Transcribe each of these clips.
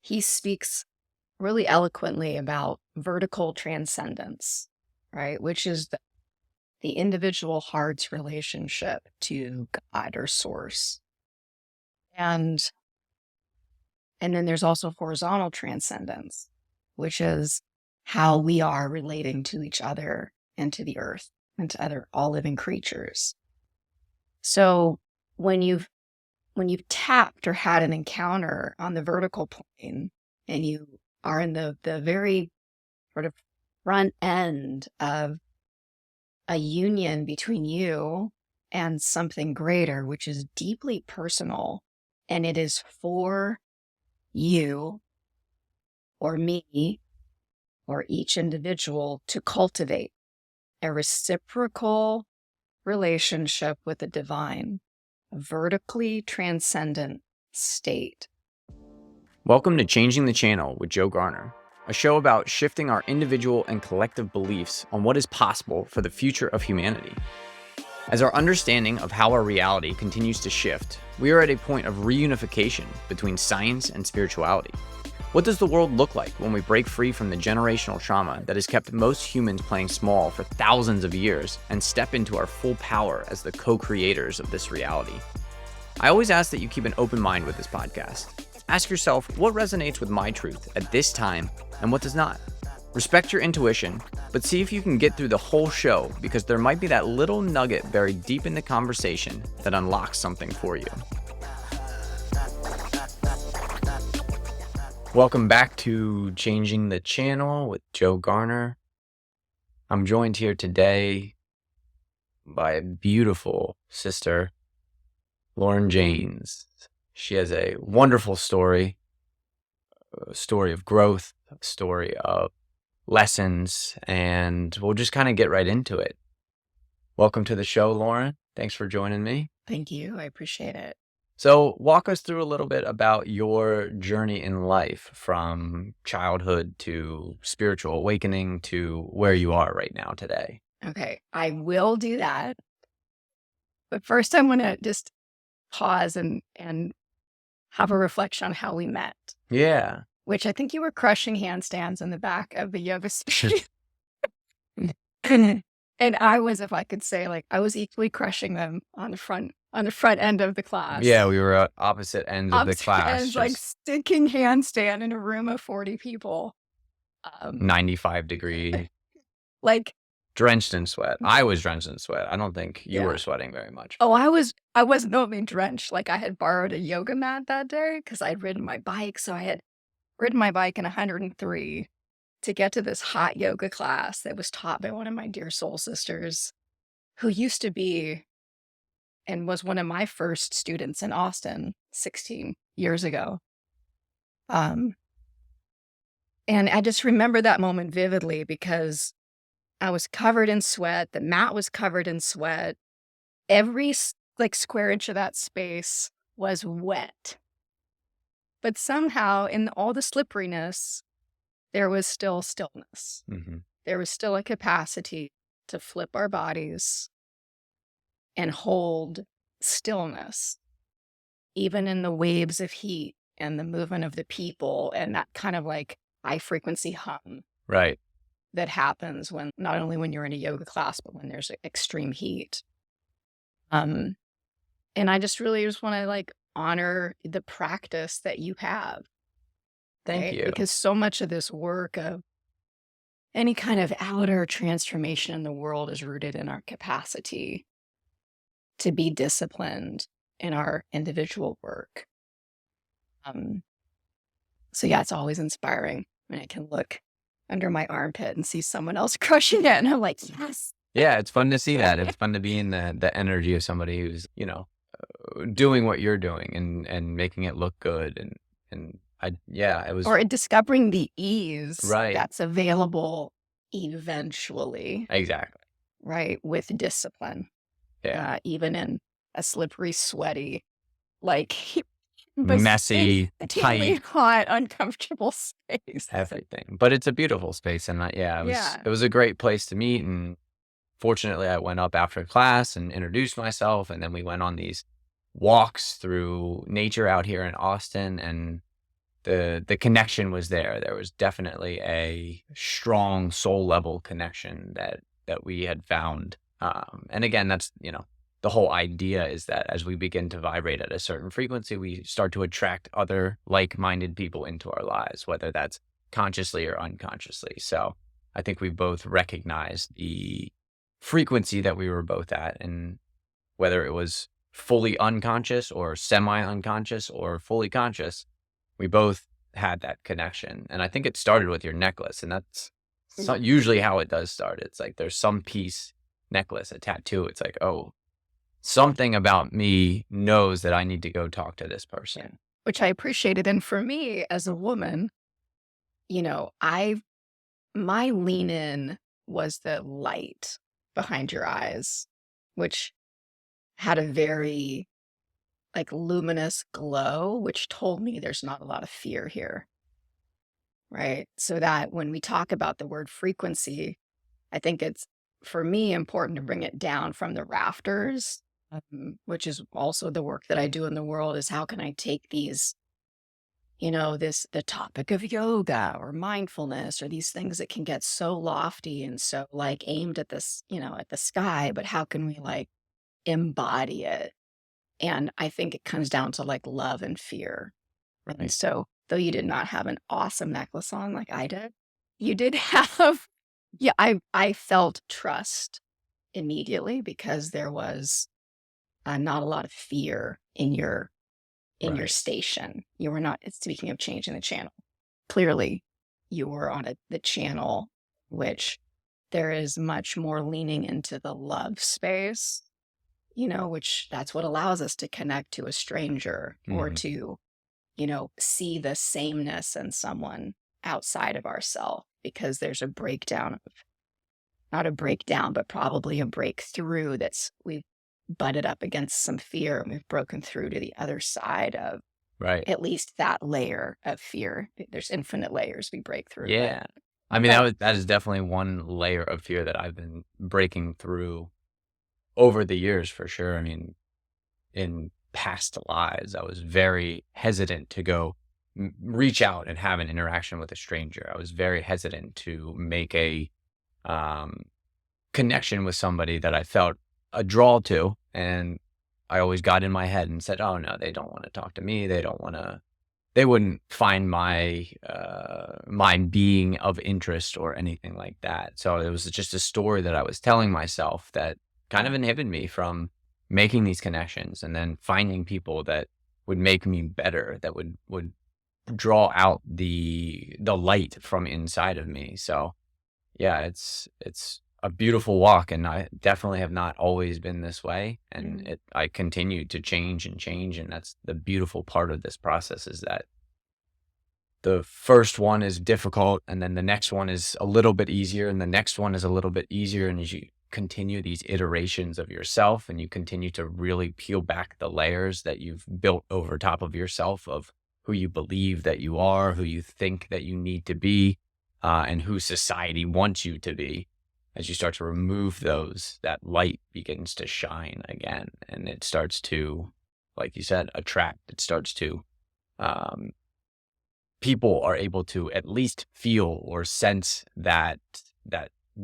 he speaks really eloquently about vertical transcendence, right? Which is the individual heart's relationship to God or source. And then there's also horizontal transcendence, which is how we are relating to each other and to the earth and to other all living creatures. So when you've tapped or had an encounter on the vertical plane and you are in the very sort of front end of a union between you and something greater, which is deeply personal, and it is for you or me or each individual to cultivate a reciprocal relationship with the divine, a vertically transcendent state. Welcome to Changing the Channel with Joe Garner, a show about shifting our individual and collective beliefs on what is possible for the future of humanity. As our understanding of how our reality continues to shift, we are at a point of reunification between science and spirituality. What does the world look like when we break free from the generational trauma that has kept most humans playing small for thousands of years and step into our full power as the co-creators of this reality? I always ask that you keep an open mind with this podcast. Ask yourself what resonates with my truth at this time and what does not. Respect your intuition, but see if you can get through the whole show, because there might be that little nugget buried deep in the conversation that unlocks something for you. Welcome back to Changing the Channel with Joe Garner. I'm joined here today by a beautiful sister, Lauren Janes. She has a wonderful story, a story of growth, a story of lessons, and we'll just kind of get right into it. Welcome to the show, Lauren. Thanks for joining me. Thank you. I appreciate it. So walk us through a little bit about your journey in life from childhood to spiritual awakening to where you are right now today. Okay, I will do that. But first, I'm going to just pause and have a reflection on how we met. Yeah. Which I think you were crushing handstands in the back of the yoga space. And I was, if I could say, like, I was equally crushing them on the front end of the class. Yeah, we were at opposite ends of the class. Ends, like sticking handstand in a room of 40 people. 95 degree. Like drenched in sweat. I was drenched in sweat. I don't think you were sweating very much. Oh, I wasn't only drenched. Like, I had borrowed a yoga mat that day because I'd ridden my bike. So I had ridden my bike in 103 to get to this hot yoga class that was taught by one of my dear soul sisters, who used to be and was one of my first students in Austin 16 years ago. And I just remember that moment vividly because I was covered in sweat. The mat was covered in sweat. Every square inch of that space was wet. But somehow in all the slipperiness, there was still stillness. Mm-hmm. There was still a capacity to flip our bodies and hold stillness, even in the waves of heat and the movement of the people and that kind of like high frequency hum. Right. That happens when not only when you're in a yoga class, but when there's extreme heat. And I just really want to like honor the practice that you have. Thank you. Because so much of this work of any kind of outer transformation in the world is rooted in our capacity to be disciplined in our individual work. So yeah, it's always inspiring when I can look under my armpit and see someone else crushing it. And I'm like, yes. Yeah, it's fun to see that. It's fun to be in the energy of somebody who's, doing what you're doing and making it look good. And it was. Or discovering the ease right. That's available eventually. Exactly. Right. With discipline. Yeah. Even in a slippery, sweaty, like messy, tight, hot, uncomfortable space. Everything. But it's a beautiful space. And it was a great place to meet. And fortunately, I went up after class and introduced myself. And then we went on these walks through nature out here in Austin. And the connection was there. There was definitely a strong soul level connection that we had found. And again, that's, the whole idea is that as we begin to vibrate at a certain frequency, we start to attract other like-minded people into our lives, whether that's consciously or unconsciously. So I think we both recognized the frequency that we were both at, and whether it was fully unconscious or semi-unconscious or fully conscious, we both had that connection. And I think it started with your necklace, and that's usually how it does start. It's like there's some piece, necklace, a tattoo. It's like, oh, something about me knows that I need to go talk to this person. Which I appreciated. And for me as a woman, my lean in was the light behind your eyes, which had a very luminous glow, which told me there's not a lot of fear here. Right. So that when we talk about the word frequency, I think it's, for me, important to bring it down from the rafters, which is also the work that I do in the world, is how can I take these, the topic of yoga or mindfulness or these things that can get so lofty and so aimed at this, at the sky, but how can we embody it? And I think it comes down to love and fear. Right. And so though you did not have an awesome necklace on like I did, you did have, I felt trust immediately because there was not a lot of fear in your station. You were not, speaking of changing the channel, clearly you were on the channel, which there is much more leaning into the love space, which that's what allows us to connect to a stranger or to, see the sameness in someone outside of ourselves, because there's a breakdown of, not a breakdown, but probably a breakthrough we've butted up against some fear and we've broken through to the other side of at least that layer of fear. There's infinite layers we break through. Yeah. I mean, that is definitely one layer of fear that I've been breaking through over the years, for sure. I mean, in past lives, I was very hesitant to go reach out and have an interaction with a stranger. I was very hesitant to make a connection with somebody that I felt a draw to. And I always got in my head and said, oh no, they don't want to talk to me. They wouldn't find my being of interest or anything like that. So it was just a story that I was telling myself that kind of inhibited me from making these connections and then finding people that would make me better, that would draw out the light from inside of me. So yeah, it's a beautiful walk, and I definitely have not always been this way, and I continue to change, and that's the beautiful part of this process, is that the first one is difficult, and then the next one is a little bit easier, and the next one is a little bit easier, and as you continue these iterations of yourself and you continue to really peel back the layers that you've built over top of yourself of who you believe that you are, who you think that you need to be, and who society wants you to be. As you start to remove those, that light begins to shine again, and it starts to, like you said, attract. It starts to, people are able to at least feel or sense that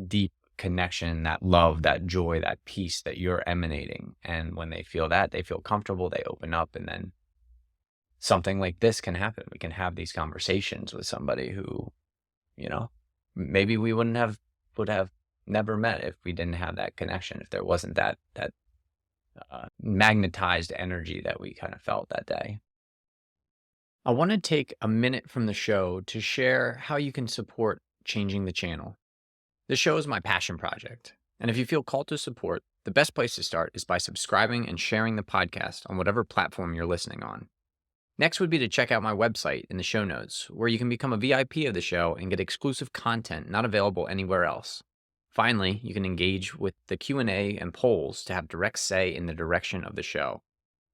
deep connection, that love, that joy, that peace that you're emanating. And when they feel that, they feel comfortable, they open up, and then something like this can happen. We can have these conversations with somebody who, maybe we would have never met if we didn't have that connection, if there wasn't that magnetized energy that we kind of felt that day. I want to take a minute from the show to share how you can support Changing the Channel. This show is my passion project, and if you feel called to support, the best place to start is by subscribing and sharing the podcast on whatever platform you're listening on. Next would be to check out my website in the show notes, where you can become a VIP of the show and get exclusive content not available anywhere else. Finally, you can engage with the Q&A and polls to have direct say in the direction of the show.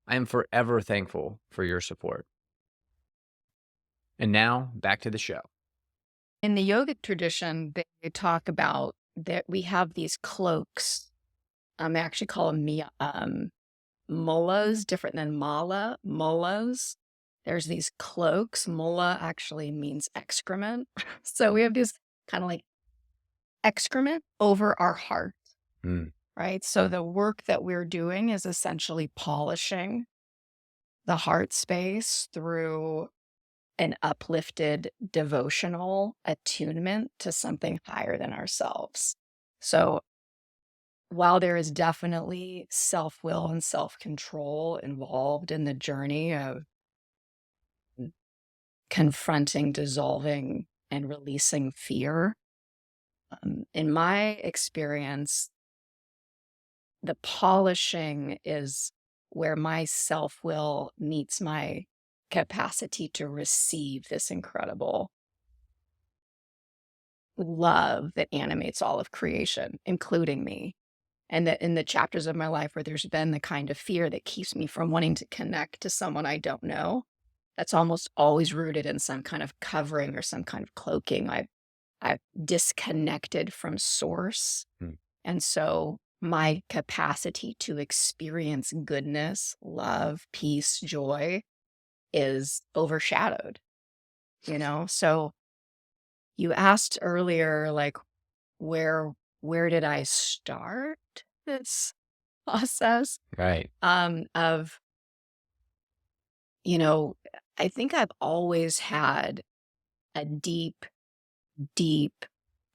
I am forever thankful for your support. And now, back to the show. In the yogic tradition, they talk about that we have these cloaks. They actually call them mullas, different than mullahs. there's these cloaks. Mulla actually means excrement. So we have these kind of like excrement over our heart, Mm. right? So the work that we're doing is essentially polishing the heart space through an uplifted devotional attunement to something higher than ourselves. So while there is definitely self-will and self-control involved in the journey of confronting, dissolving, and releasing fear, in my experience, the polishing is where my self-will meets my capacity to receive this incredible love that animates all of creation, including me. And that in the chapters of my life where there's been the kind of fear that keeps me from wanting to connect to someone I don't know, that's almost always rooted in some kind of covering or some kind of cloaking. I've disconnected from source. Mm. And so my capacity to experience goodness, love, peace, joy is overshadowed, you know? So you asked earlier, like, where did I start this process? Right. Of, you know, I think I've always had a deep, deep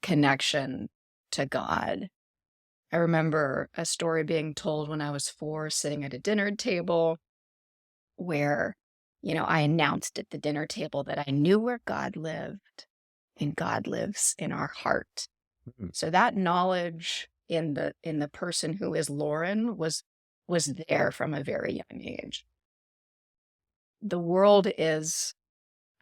connection to God. I remember a story being told when I was 4, sitting at a dinner table where, I announced at the dinner table that I knew where God lived, and God lives in our heart. Mm. So that knowledge in the person who is Lauren was there from a very young age. The world is,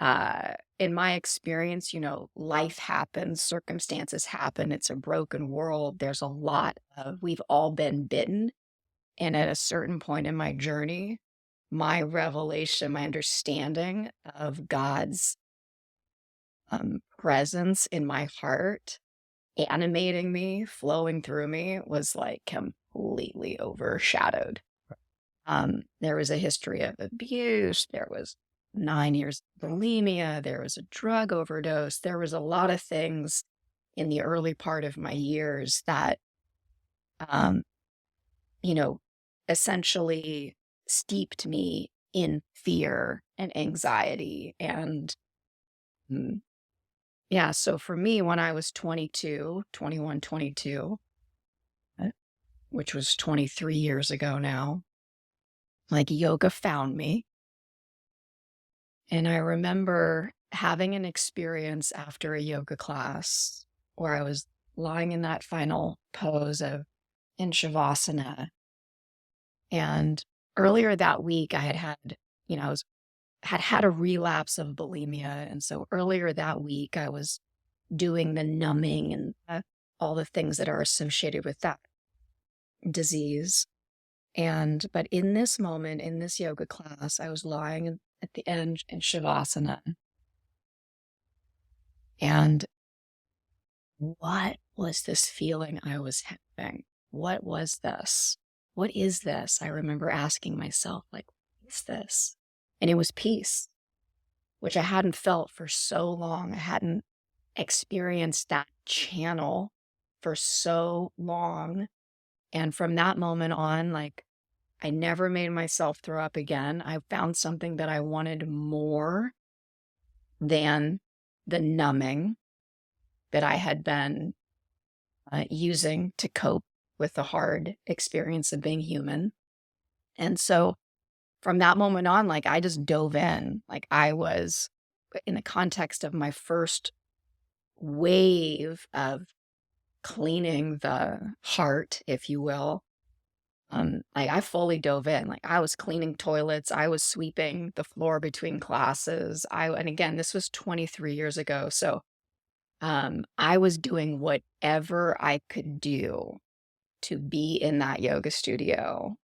in my experience, life happens, circumstances happen. It's a broken world. There's a lot of, we've all been bitten. And at a certain point in my journey, my revelation, my understanding of God's presence in my heart, animating me, flowing through me, was like completely overshadowed. There was a history of abuse. There was 9 years of bulimia. There was a drug overdose. There was a lot of things in the early part of my years that, um, you know, essentially steeped me in fear and anxiety. And yeah, so for me, when I was 22, 21, 22, which was 23 years ago now, like yoga found me. And I remember having an experience after a yoga class where I was lying in that final pose of in Shavasana. And earlier that week, I had a relapse of bulimia. And so earlier that week, I was doing the numbing and all the things that are associated with that disease. But in this moment, in this yoga class, I was lying at the end in Shavasana. And what was this feeling I was having? What was this? What is this? I remember asking myself, like, what is this? And it was peace, which I hadn't felt for so long. I hadn't experienced that channel for so long. And from that moment on, like, I never made myself throw up again. I found something that I wanted more than the numbing that I had been using to cope with the hard experience of being human. And so from that moment on, like, I just dove in. Like, I was in the context of my first wave of cleaning the heart, if you will. Like, I fully dove in. Like, I was cleaning toilets. I was sweeping the floor between classes. And again, this was 23 years ago. So, I was doing whatever I could do to be in that yoga studio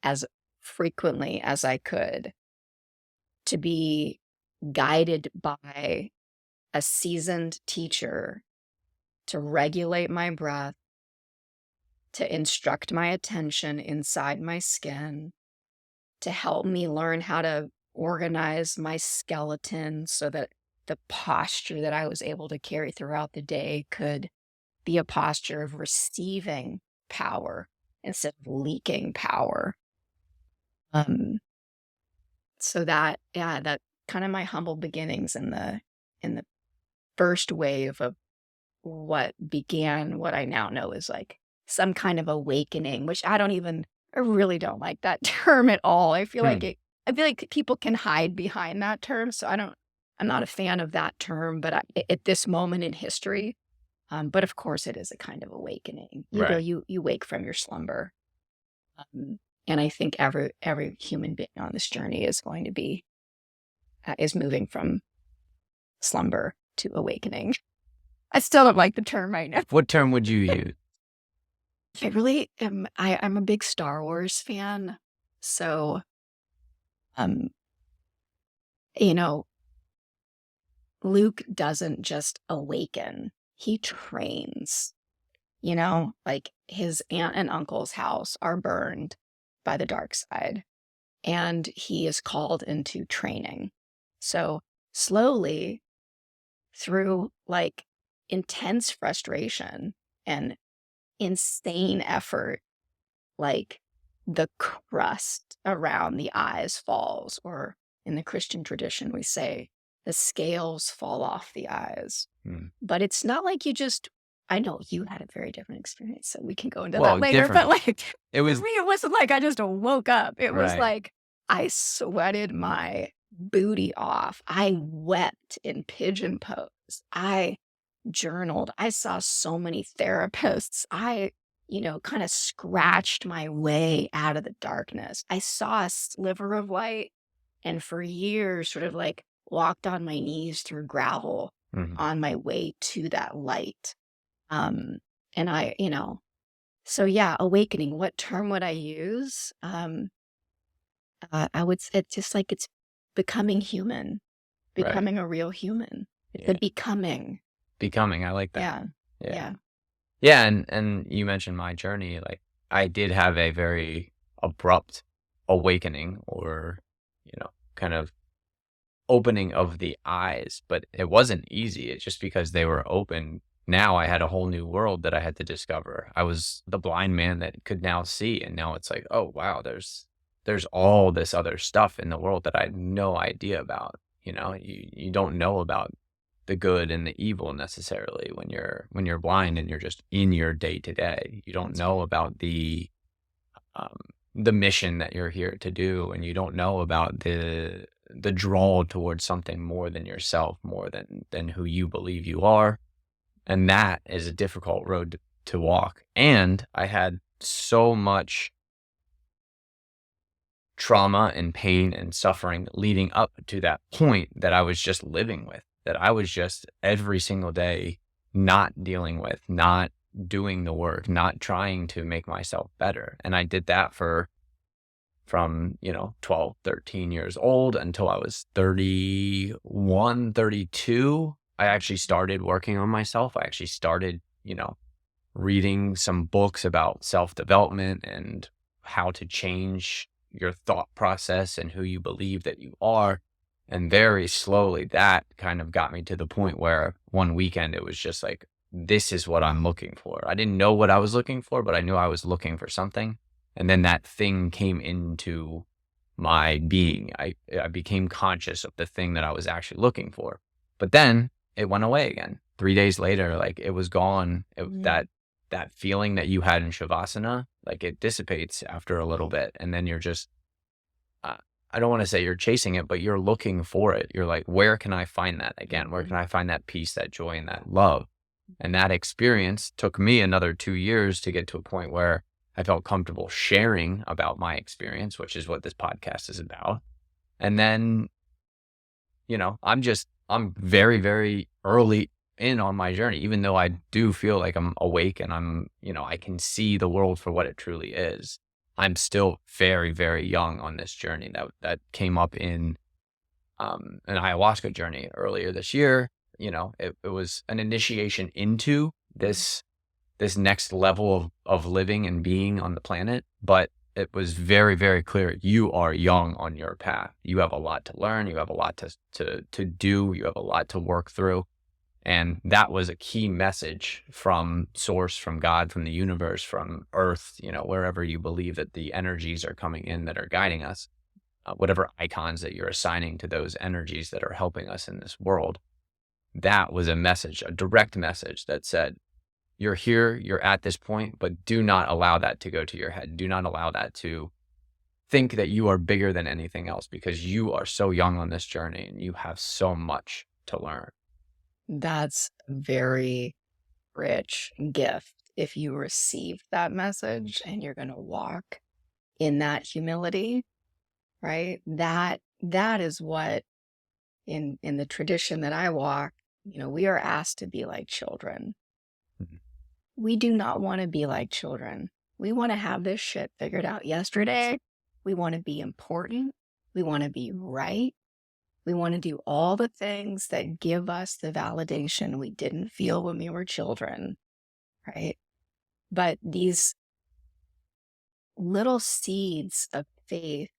as frequently as I could, to be guided by a seasoned teacher, to regulate my breath, to instruct my attention inside my skin, to help me learn how to organize my skeleton so that the posture that I was able to carry throughout the day could be a posture of receiving power instead of leaking power. Um, so that, yeah, that kind of my humble beginnings in the first wave of what began what I now know is like some kind of awakening, which I really don't like that term at all. I feel like people can hide behind that term. So I'm not a fan of that term, but at this moment in history, but of course it is a kind of awakening. Right. You wake from your slumber. And I think every human being on this journey is going to be, is moving from slumber to awakening. I still don't like the term right now. What term would you use? I really am. I'm a big Star Wars fan. So, um, you know, Luke doesn't just awaken, he trains. Like his aunt and uncle's house are burned by the dark side, and he is called into training. So, slowly, through like intense frustration and insane effort, like the crust around the eyes falls, or in the Christian tradition, we say the scales fall off the eyes. But it's not like I know you had a very different experience, so we can go into that later. Different. But like, It was, for me, it wasn't like I just woke up. It was Right. like I sweated my booty off. I wept in pigeon pose. I journaled. I saw so many therapists. I kind of scratched my way out of the darkness. I saw a sliver of light, and for years sort of like walked on my knees through gravel on my way to that light. And so yeah, awakening, what term would I use? I would say it's just like it's becoming human, Right. becoming a real human. It's the becoming. Becoming. I like that. Yeah. Yeah. Yeah. Yeah. And you mentioned my journey. Like, I did have a very abrupt awakening, or, kind of opening of the eyes, but it wasn't easy. It's just because they were open. Now I had a whole new world that I had to discover. I was the blind man that could now see. And now it's like, oh, wow, there's all this other stuff in the world that I had no idea about. You don't know about the good and the evil necessarily when you're blind and you're just in your day to day. You don't know about the mission that you're here to do, and you don't know about the draw towards something more than yourself, more than who you believe you are. And that is a difficult road to walk. And I had so much trauma and pain and suffering leading up to that point that I was just living with, that I was just every single day not dealing with, not doing the work, not trying to make myself better. And I did that from 12, 13 years old until I was 31, 32. I actually started working on myself. I actually started, reading some books about self-development and how to change your thought process and who you believe that you are. And very slowly that kind of got me to the point where one weekend it was just like, this is what I'm looking for. I didn't know what I was looking for, but I knew I was looking for something. And then that thing came into my being. I became conscious of the thing that I was actually looking for. But then it went away again. 3 days later, like, it was gone. That feeling that you had in Shavasana, like, it dissipates after a little bit. And then you're just, I don't want to say you're chasing it, but you're looking for it. You're like, where can I find that again? Where can I find that peace, that joy, and that love? And that experience took me another 2 years to get to a point where I felt comfortable sharing about my experience, which is what this podcast is about. And then, I'm very, very early in on my journey, even though I do feel like I'm awake and I can see the world for what it truly is. I'm still very, very young on this journey that came up in an ayahuasca journey earlier this year. It was an initiation into this next level of living and being on the planet, but it was very, very clear. You are young on your path. You have a lot to learn. You have a lot to do. You have a lot to work through. And that was a key message from source, from God, from the universe, from earth, wherever you believe that the energies are coming in that are guiding us, whatever icons that you're assigning to those energies that are helping us in this world. That was a message, a direct message that said, you're here, you're at this point, but do not allow that to go to your head. Do not allow that to think that you are bigger than anything else, because you are so young on this journey and you have so much to learn. That's a very rich gift if you receive that message and you're going to walk in that humility, right? That is what in the tradition that I walk, we are asked to be like children. Mhm. We do not want to be like children. We want to have this shit figured out yesterday. We want to be important. We want to be right. We want to do all the things that give us the validation we didn't feel when we were children, right? But these little seeds of faith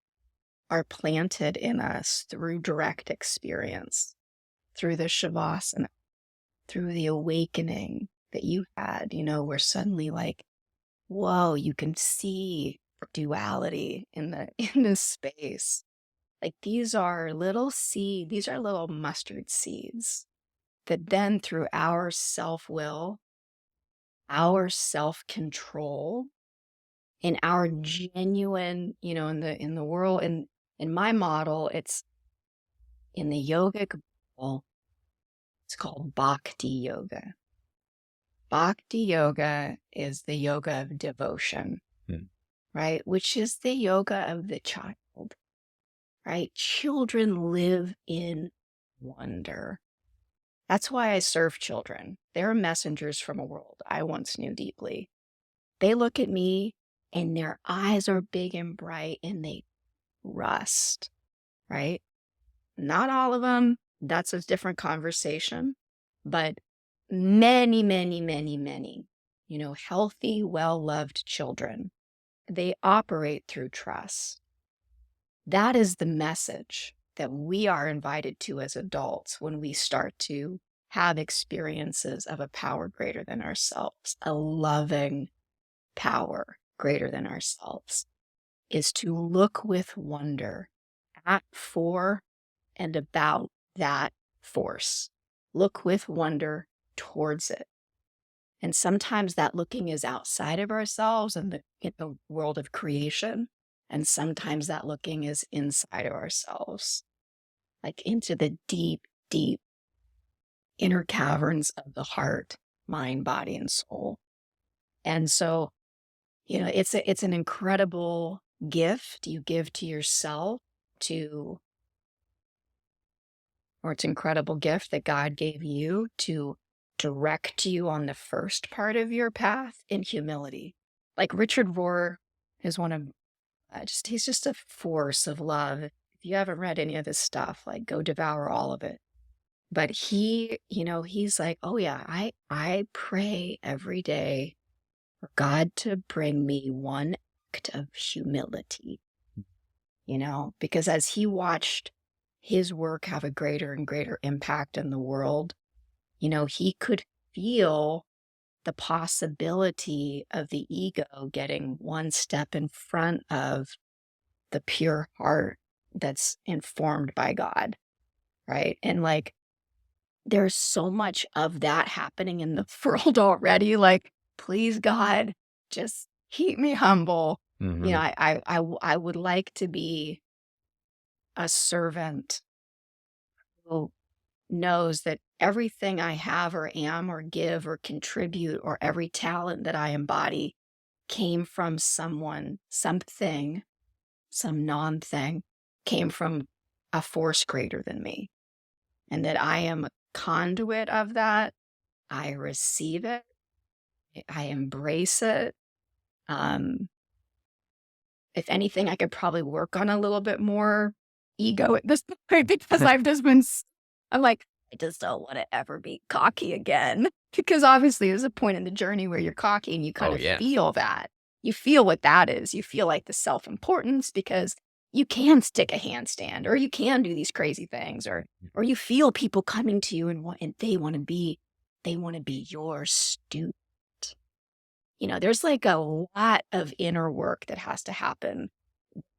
are planted in us through direct experience, through the Shavasana, through the awakening that you had, where suddenly like, whoa, you can see duality in this space. Like these are little mustard seeds that then through our self-will, our self-control, and our genuine, in the world, in my model, it's in the yogic model, it's called Bhakti Yoga. Bhakti Yoga is the yoga of devotion, right? Which is the yoga of the child, right? Children live in wonder. That's why I serve children. They're messengers from a world I once knew deeply. They look at me and their eyes are big and bright and they rust, right? Not all of them. That's a different conversation. But many, many, many, many, healthy, well-loved children, they operate through trust. That is the message that we are invited to as adults when we start to have experiences of a power greater than ourselves, a loving power greater than ourselves, is to look with wonder at, for, and about that force. Look with wonder towards it. And sometimes that looking is outside of ourselves in the world of creation. And sometimes that looking is inside of ourselves, like into the deep, deep inner caverns of the heart, mind, body, and soul. And so, it's an incredible gift you give to yourself or it's an incredible gift that God gave you to direct you on the first part of your path in humility. Like Richard Rohr is one of he's just a force of love. If you haven't read any of this stuff, like go devour all of it. But he's like, oh yeah, I pray every day for God to bring me one act of humility, because as he watched his work have a greater and greater impact in the world, he could feel the possibility of the ego getting one step in front of the pure heart that's informed by God, right? And like, there's so much of that happening in the world already. Like, please, God, just keep me humble. Mm-hmm. I would like to be a servant who knows that everything I have or am or give or contribute or every talent that I embody came from someone, something, some non-thing, came from a force greater than me. And that I am a conduit of that. I receive it. I embrace it. If anything, I could probably work on a little bit more ego at this point because I'm like, I just don't want to ever be cocky again. Because obviously there's a point in the journey where you're cocky and you kind of feel that. you feel what that is. You feel like the self-importance because you can stick a handstand or you can do these crazy things or you feel people coming to you and they want to be your student. There's like a lot of inner work that has to happen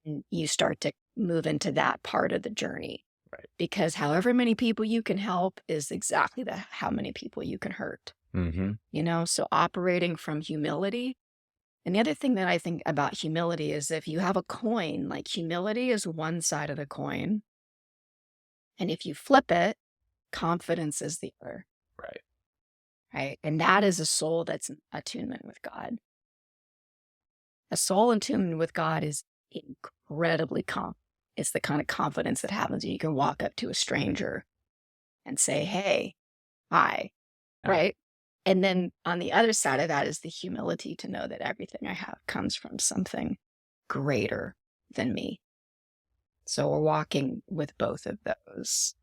when you start to move into that part of the journey. Right. Because however many people you can help is exactly how many people you can hurt. So operating from humility. And the other thing that I think about humility is if you have a coin, like humility is one side of the coin. And if you flip it, confidence is the other. Right. Right. And that is a soul that's in attunement with God. A soul in attunement with God is incredibly calm. It's the kind of confidence that happens when you can walk up to a stranger and say, hey, hi. Right. And then on the other side of that is the humility to know that everything I have comes from something greater than me. So we're walking with both of those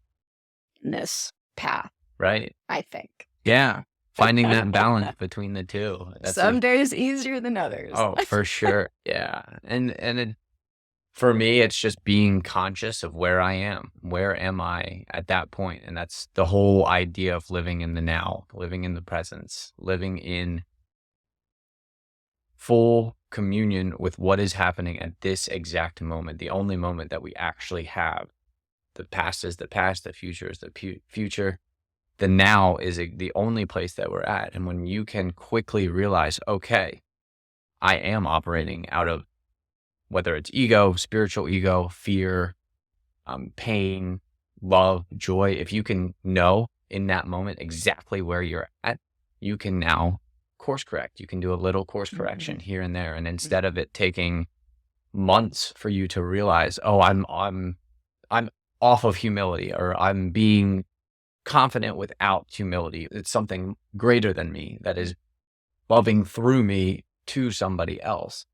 in this path, Right. I think. Yeah. Finding that balance between the two. Some days easier than others. Oh, for sure. Yeah. And for me, it's just being conscious of where I am. Where am I at that point? And that's the whole idea of living in the now, living in the presence, living in full communion with what is happening at this exact moment, the only moment that we actually have. The past is the past, the future is the future. The now is the only place that we're at. And when you can quickly realize, okay, I am operating out of whether it's ego, spiritual ego, fear, pain, love, joy, if you can know in that moment exactly where you're at, you can now course correct. You can do a little course correction here and there. And instead of it taking months for you to realize, oh, I'm off of humility, or I'm being confident without humility. It's something greater than me that is loving through me to somebody else.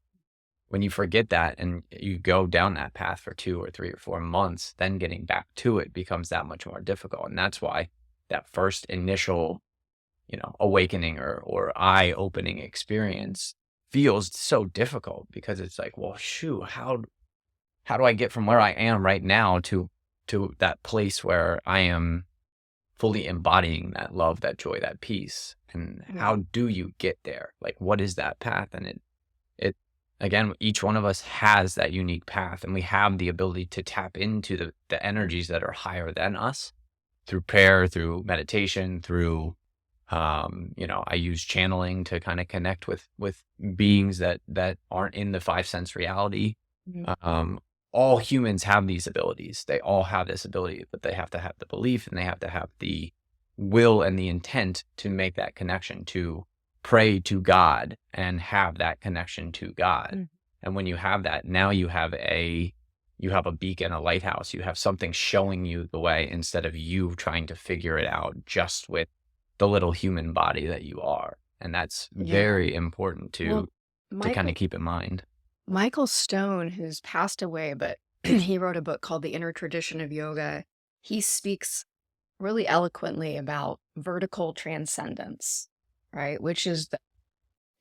When you forget that and you go down that path for 2 or 3 or 4 months, then getting back to it becomes that much more difficult. And that's why that first initial, awakening or eye-opening experience feels so difficult, because it's like, well, shoot, how do I get from where I am right now to that place where I am fully embodying that love, that joy, that peace? And how do you get there? Like, what is that path? And it again, each one of us has that unique path, and we have the ability to tap into the energies that are higher than us through prayer, through meditation, through I use channeling to kind of connect with beings that aren't in the 5 sense reality. All humans have these abilities. They all have this ability, but they have to have the belief and they have to have the will and the intent to make that connection, to pray to God and have that connection to God. And when you have that, now you have a beacon, a lighthouse. You have something showing you the way, instead of you trying to figure it out just with the little human body that you are. And that's very important to kind of keep in mind. Michael Stone, who's passed away, but he wrote a book called The Inner Tradition of Yoga. He speaks really eloquently about vertical transcendence, right? Which is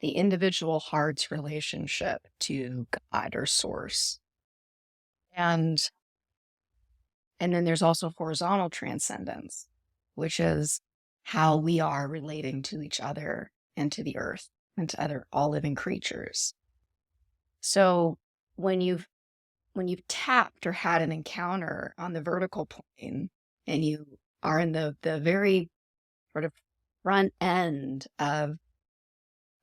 the individual heart's relationship to God or source. And then there's also horizontal transcendence, which is how we are relating to each other and to the earth and to all living creatures. So when you've tapped or had an encounter on the vertical plane, and you are in the very sort of front end of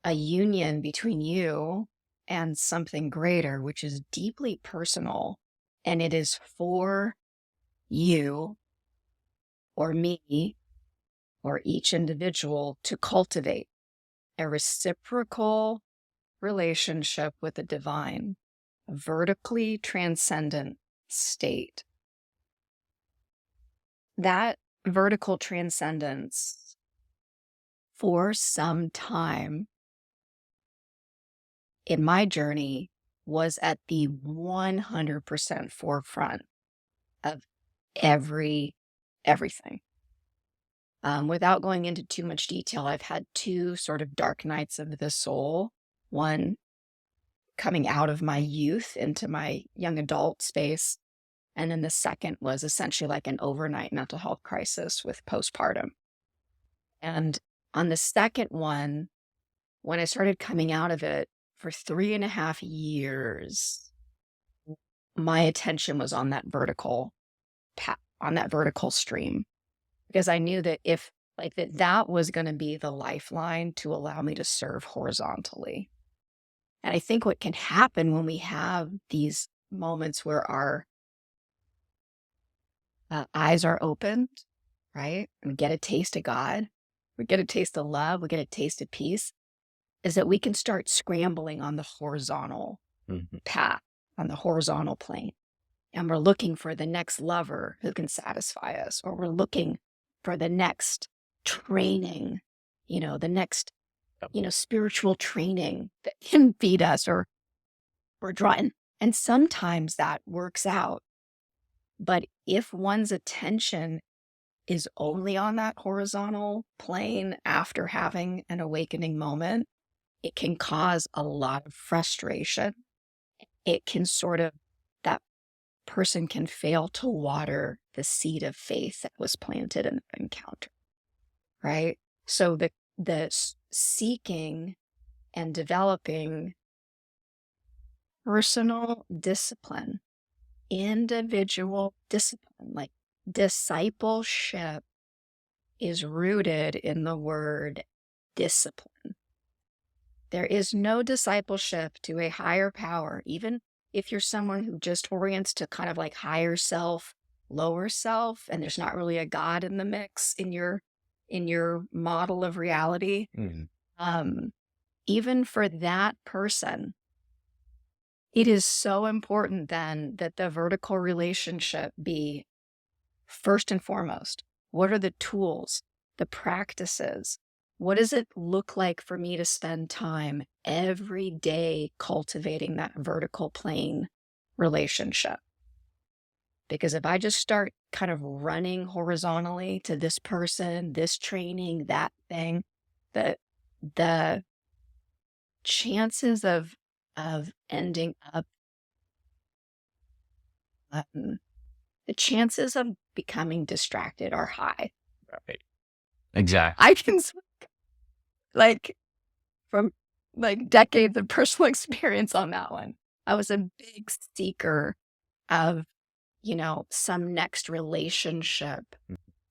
a union between you and something greater, which is deeply personal, and it is for you or me or each individual to cultivate a reciprocal relationship with the divine, a vertically transcendent state. That vertical transcendence, for some time in my journey, was at the 100% forefront of everything. Without going into too much detail, I've had 2 sort of dark nights of the soul. One coming out of my youth into my young adult space. And then the second was essentially like an overnight mental health crisis with postpartum. And on the second one, when I started coming out of it for 3.5 years, my attention was on that vertical path, on that vertical stream, because I knew that if like that was going to be the lifeline to allow me to serve horizontally. And I think what can happen when we have these moments where our eyes are opened, right? And we get a taste of God, we get a taste of love, we get a taste of peace, is that we can start scrambling on the horizontal path, on the horizontal plane. And we're looking for the next lover who can satisfy us, or we're looking for the next training, the next, spiritual training that can feed us, or we're drawn. And sometimes that works out. But if one's attention is only on that horizontal plane after having an awakening moment, it can cause a lot of frustration. It can that person can fail to water the seed of faith that was planted in the encounter, right? So the seeking and developing personal discipline, individual discipline, like discipleship, is rooted in the word discipline. There is no discipleship to a higher power, even if you're someone who just orients to kind of like higher self, lower self, and there's not really a God in the mix in your model of reality. Even for that person, it is so important then that the vertical relationship be first and foremost. What are the tools, the practices? What does it look like for me to spend time every day cultivating that vertical plane relationship? Because if I just start kind of running horizontally to this person, this training, that thing, the chances of ending up, the chances of becoming distracted are high. Right. Exactly. I can from decades of personal experience on that one. I was a big seeker of, some next relationship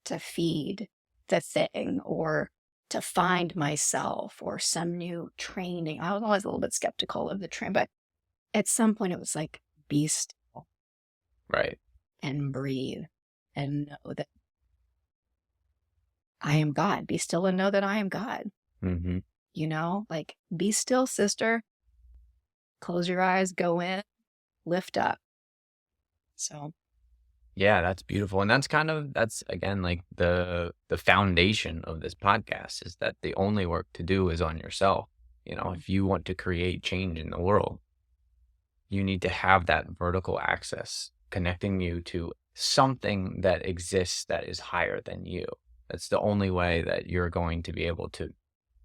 to feed the thing, or to find myself, or some new training. I was always a little bit skeptical of the trend, but at some point it was like, be still. Right. And breathe and know that I am God. Be still and know that I am God. Be still, sister. Close your eyes, go in, lift up. So. Yeah, that's beautiful. And that's again, like the foundation of this podcast is that the only work to do is on yourself. If you want to create change in the world, you need to have that vertical access connecting you to something that exists that is higher than you. That's the only way that you're going to be able to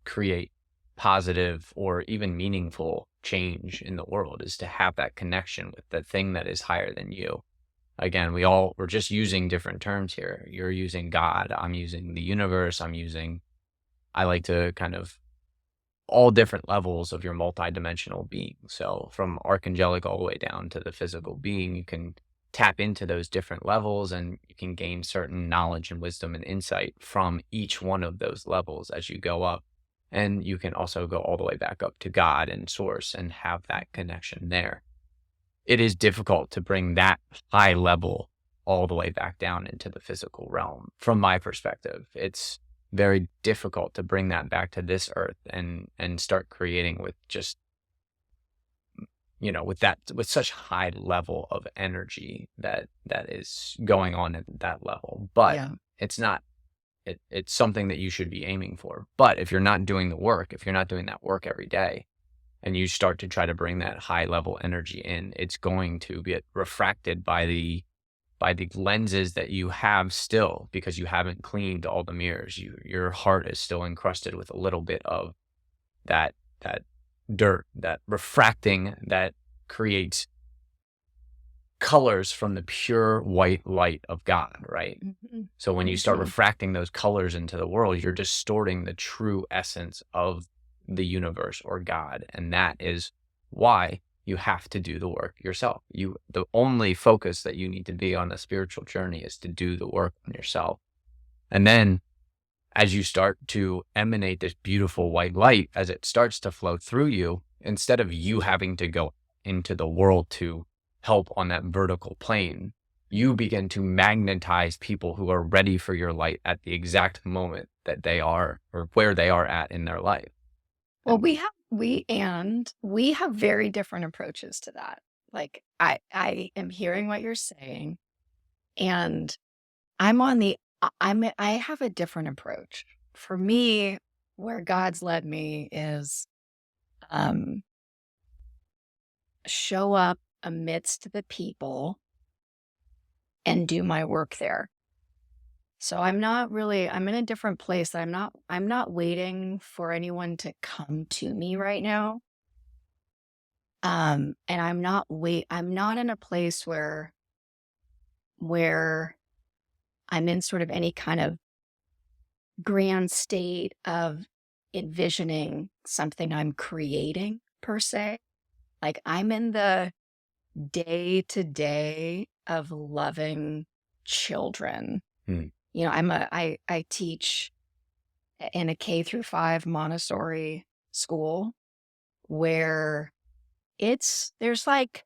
create positive or even meaningful change in the world, is to have that connection with the thing that is higher than you. Again, we're just using different terms here. You're using God, I'm using the universe, I like to kind of all different levels of your multidimensional being. So from archangelic all the way down to the physical being, you can tap into those different levels, and you can gain certain knowledge and wisdom and insight from each one of those levels as you go up. And you can also go all the way back up to God and source and have that connection there. It is difficult to bring that high level all the way back down into the physical realm. From my perspective, it's very difficult to bring that back to this earth and start creating with just, with such high level of energy that is going on at that level. But it's not, it's something that you should be aiming for. But if you're not doing the work, if you're not doing that work every day, and you start to try to bring that high level energy in, it's going to get refracted by the lenses that you have still, because you haven't cleaned all the mirrors. Your heart is still encrusted with a little bit of that dirt, that refracting that creates colors from the pure white light of God, right? Mhm. So when you start Mhm. refracting those colors into the world, you're distorting the true essence of the universe or God. And that is why you have to do the work yourself. The only focus that you need to be on the spiritual journey is to do the work on yourself. And then as you start to emanate this beautiful white light, as it starts to flow through you, instead of you having to go into the world to help on that vertical plane, you begin to magnetize people who are ready for your light at the exact moment that they are or where they are at in their life. Well, And we have very different approaches to that. Like I am hearing what you're saying, and I'm on the I have a different approach. For me, where God's led me is um show up amidst the people and do my work there. So I'm in a different place. I'm not waiting for anyone to come to me right now. And I'm not in a place where I'm in sort of any kind of grand state of envisioning something I'm creating per se. Like I'm in the day to day of loving children. Hmm. You know, I teach in a K through 5 Montessori school where there's like,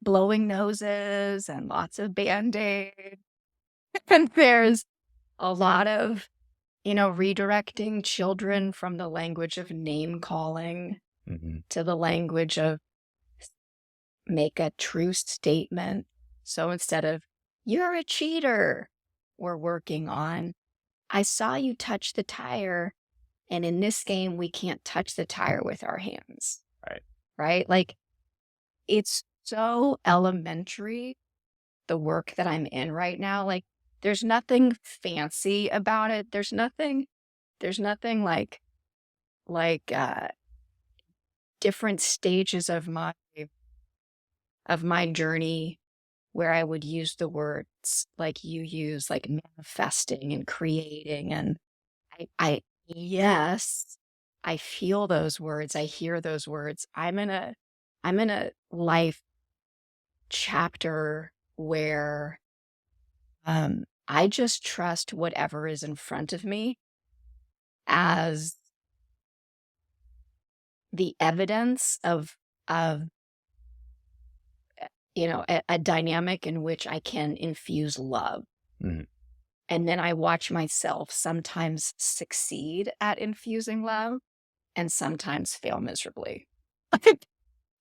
blowing noses and lots of band-aid. And there's a lot of, redirecting children from the language of name calling Mhm. to the language of make a true statement. So instead of, you're a cheater, we're working on, I saw you touch the tire. And in this game, we can't touch the tire with our hands, Right. right? Like it's so elementary, the work that I'm in right now. Like there's nothing fancy about it. There's nothing like different stages of my journey where I would use the words like you use, like manifesting and creating. And yes, I feel those words. I hear those words. I'm in a life chapter where I just trust whatever is in front of me as the evidence of a dynamic in which I can infuse love. Mhm. And then I watch myself sometimes succeed at infusing love and sometimes fail miserably.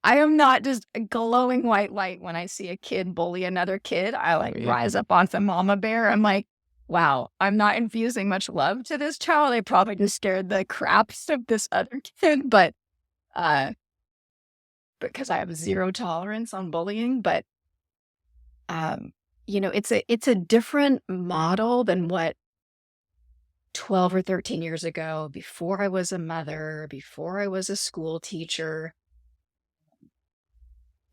I am not just a glowing white light when I see a kid bully another kid. I like Yeah. rise up onto mama bear. I'm like, wow, I'm not infusing much love to this child. They probably just scared the craps of this other kid, but uh because I have zero tolerance on bullying. But um, it's a different model than what 12 or 13 years ago, before I was a mother, before I was a school teacher,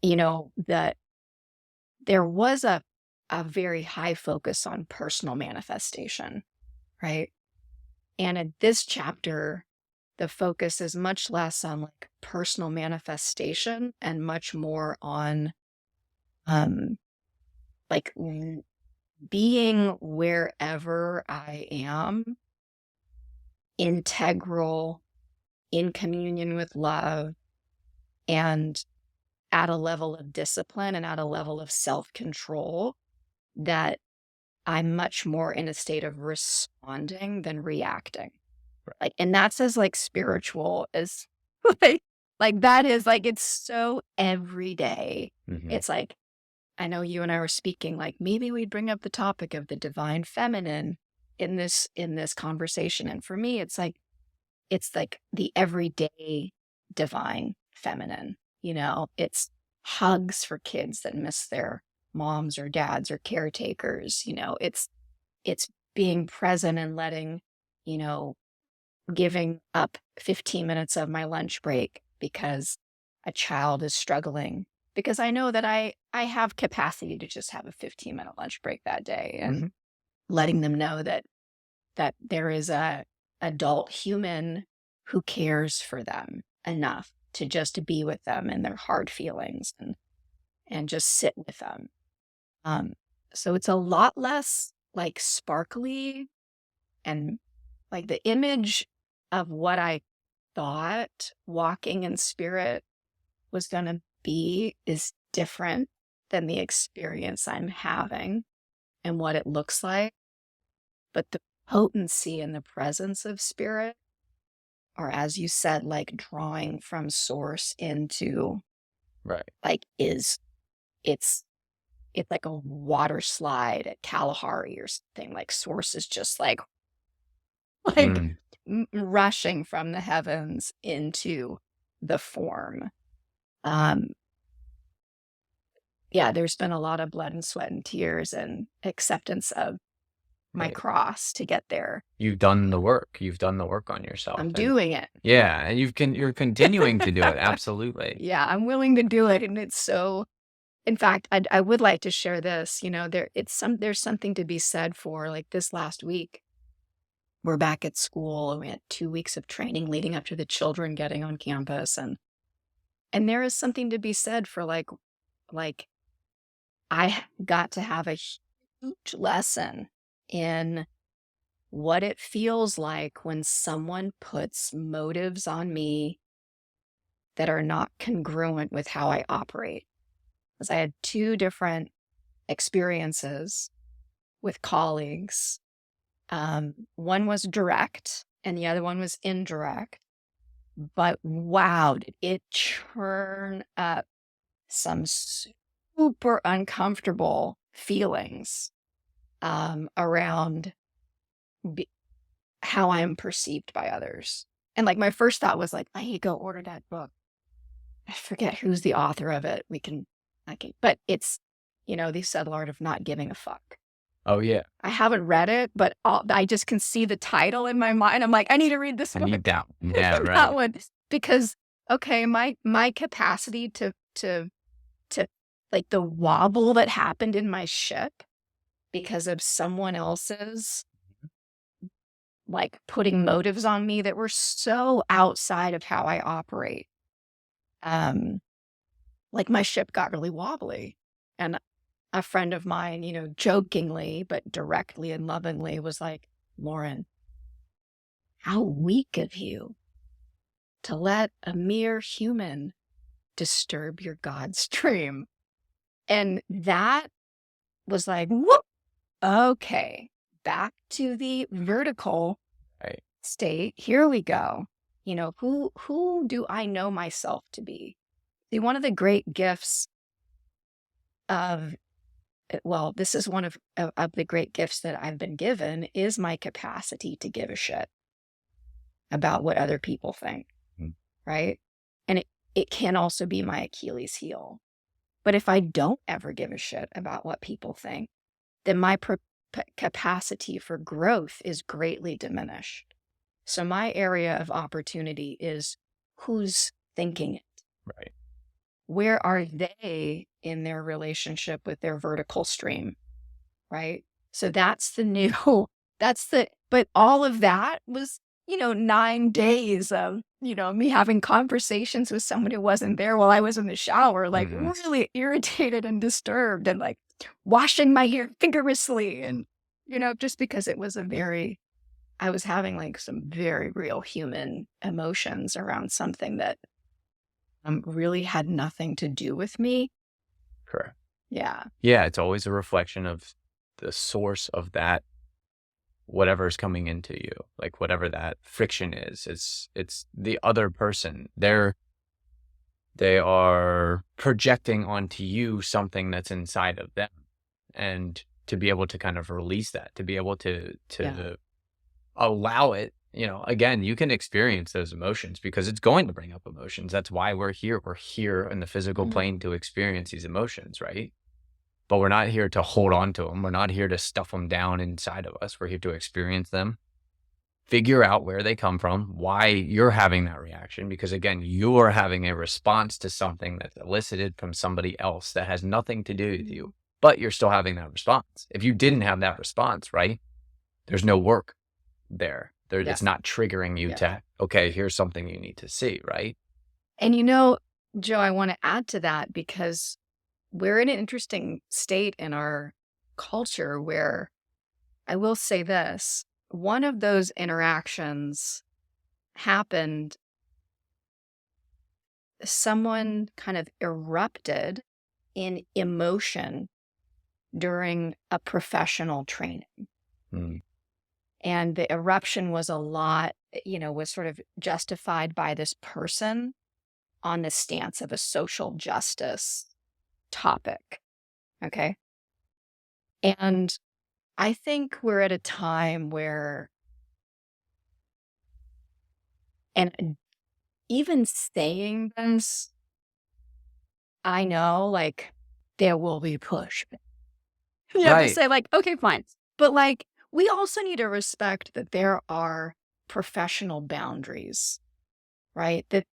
that there was a very high focus on personal manifestation, right? And in this chapter, the focus is much less on like personal manifestation and much more on um like being wherever I am, integral, in communion with love, and at a level of discipline and at a level of self-control that I'm much more in a state of responding than reacting. Right. Like, and that's as like spiritual as like, like that is like, it's so every day. Mhm. It's like, I know you and I were speaking, like maybe we'd bring up the topic of the divine feminine in this conversation. And for me, it's like the everyday divine feminine, it's hugs for kids that miss their moms or dads or caretakers, it's being present and letting, you know, giving up 15 minutes of my lunch break because a child is struggling, because I know that I have capacity to just have a 15-minute lunch break that day, and letting them know that there is a adult human who cares for them enough to just be with them in their hard feelings and just sit with them. So it's a lot less like sparkly, and like the image of what I thought walking in spirit was going to be is different than the experience I'm having and what it looks like. But the potency and the presence of spirit, or as you said, like drawing from source into, Right. like it's like a water slide at Kalahari or something. Like source is just like rushing from the heavens into the form. Yeah, there's been a lot of blood and sweat and tears and acceptance of my cross to get there. You've done the work. You've done the work on yourself. I'm doing it. Yeah, and you're continuing to do it. Absolutely. Yeah, I'm willing to do it, and it's so. In fact, I would like to share this. There's something to be said for, like, this last week. We're back at school. We had 2 weeks of training leading up to the children getting on campus, and there is something to be said for like I got to have a huge lesson in what it feels like when someone puts motives on me that are not congruent with how I operate. Because I had 2 different experiences with colleagues. One was direct and the other one was indirect. But wow, did it churn up some super uncomfortable feelings around how I'm perceived by others. And like my first thought was like, I need to go order that book. I forget who's the author of it. But it's, the subtle art of not giving a fuck. Oh, yeah. I haven't read it, but I just can see the title in my mind. I'm like, I need to read this book. I need that one. Yeah, right. That one. Because, okay, my capacity to like the wobble that happened in my ship because of someone else's like putting motives on me that were so outside of how I operate. Like my ship got really wobbly, and a friend of mine, jokingly but directly and lovingly was like, Lauren, how weak of you to let a mere human disturb your God's dream. And that was like, whoop, okay, back to the vertical state. Here we go. Who do I know myself to be? See, one of the great gifts this is one of the great gifts that I've been given is my capacity to give a shit about what other people think, right? And it can also be my Achilles heel. But if I don't ever give a shit about what people think, then my capacity for growth is greatly diminished. So my area of opportunity is who's thinking it. Right. Where are they in their relationship with their vertical stream, right? So that's the new, but all of that was, 9 days of, me having conversations with someone who wasn't there while I was in the shower, like really irritated and disturbed and like washing my hair vigorously. And, just because it was I was having like some very real human emotions around something that really had nothing to do with me. Correct. Yeah. Yeah, it's always a reflection of the source of that, whatever's coming into you, like whatever that friction is. It's the other person. They are projecting onto you something that's inside of them, and to be able to kind of release that, to be able to allow it. Again, you can experience those emotions because it's going to bring up emotions. That's why we're here. We're here in the physical plane to experience these emotions, right? But we're not here to hold on to them. We're not here to stuff them down inside of us. We're here to experience them, figure out where they come from, why you're having that reaction, because again, you're having a response to something that's elicited from somebody else that has nothing to do with you, but you're still having that response. If you didn't have that response, right, there's no work there. It's Yes. not triggering you to, okay, here's something you need to see, right? And Joe, I want to add to that because we're in an interesting state in our culture where I will say this, one of those interactions happened, someone kind of erupted in emotion during a professional training. Mm. And the eruption was was sort of justified by this person on the stance of a social justice topic. Okay. And I think we're at a time where, and even saying this, I know like there will be pushback. You have to Right. say like, okay, fine. But like, we also need to respect that there are professional boundaries, right? That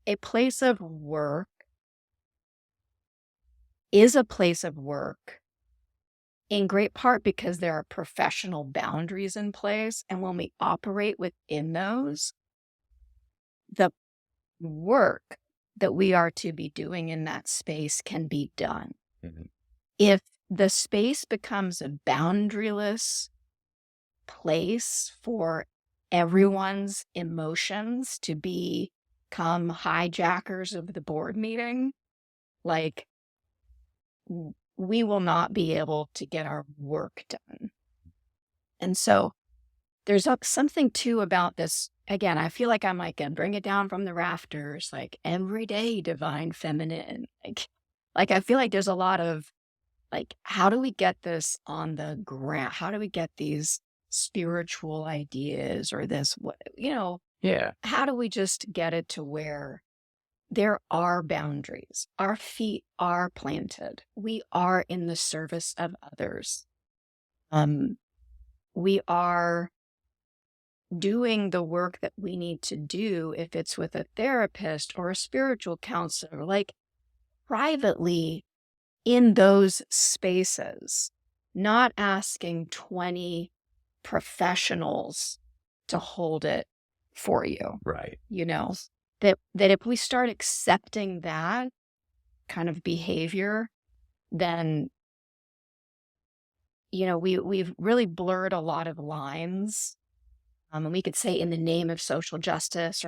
a place of work is a place of work in great part because there are professional boundaries in place. And when we operate within those, the work that we are to be doing in that space can be done. Mhm. If the space becomes a boundaryless place for everyone's emotions to become hijackers of the board meeting, like we will not be able to get our work done. And so there's something too about this. Again, I feel like I'm like, bring it down from the rafters, like everyday divine feminine. Like I feel like there's a lot of like, how do we get this on the ground? How do we get these spiritual ideas or this, Yeah. how do we just get it to where there are boundaries? Our feet are planted. We are in the service of others. We are doing the work that we need to do, if it's with a therapist or a spiritual counselor, like privately in those spaces, not asking 20 professionals to hold it for you. Right. That if we start accepting that kind of behavior, then we've really blurred a lot of lines. And we could say in the name of social justice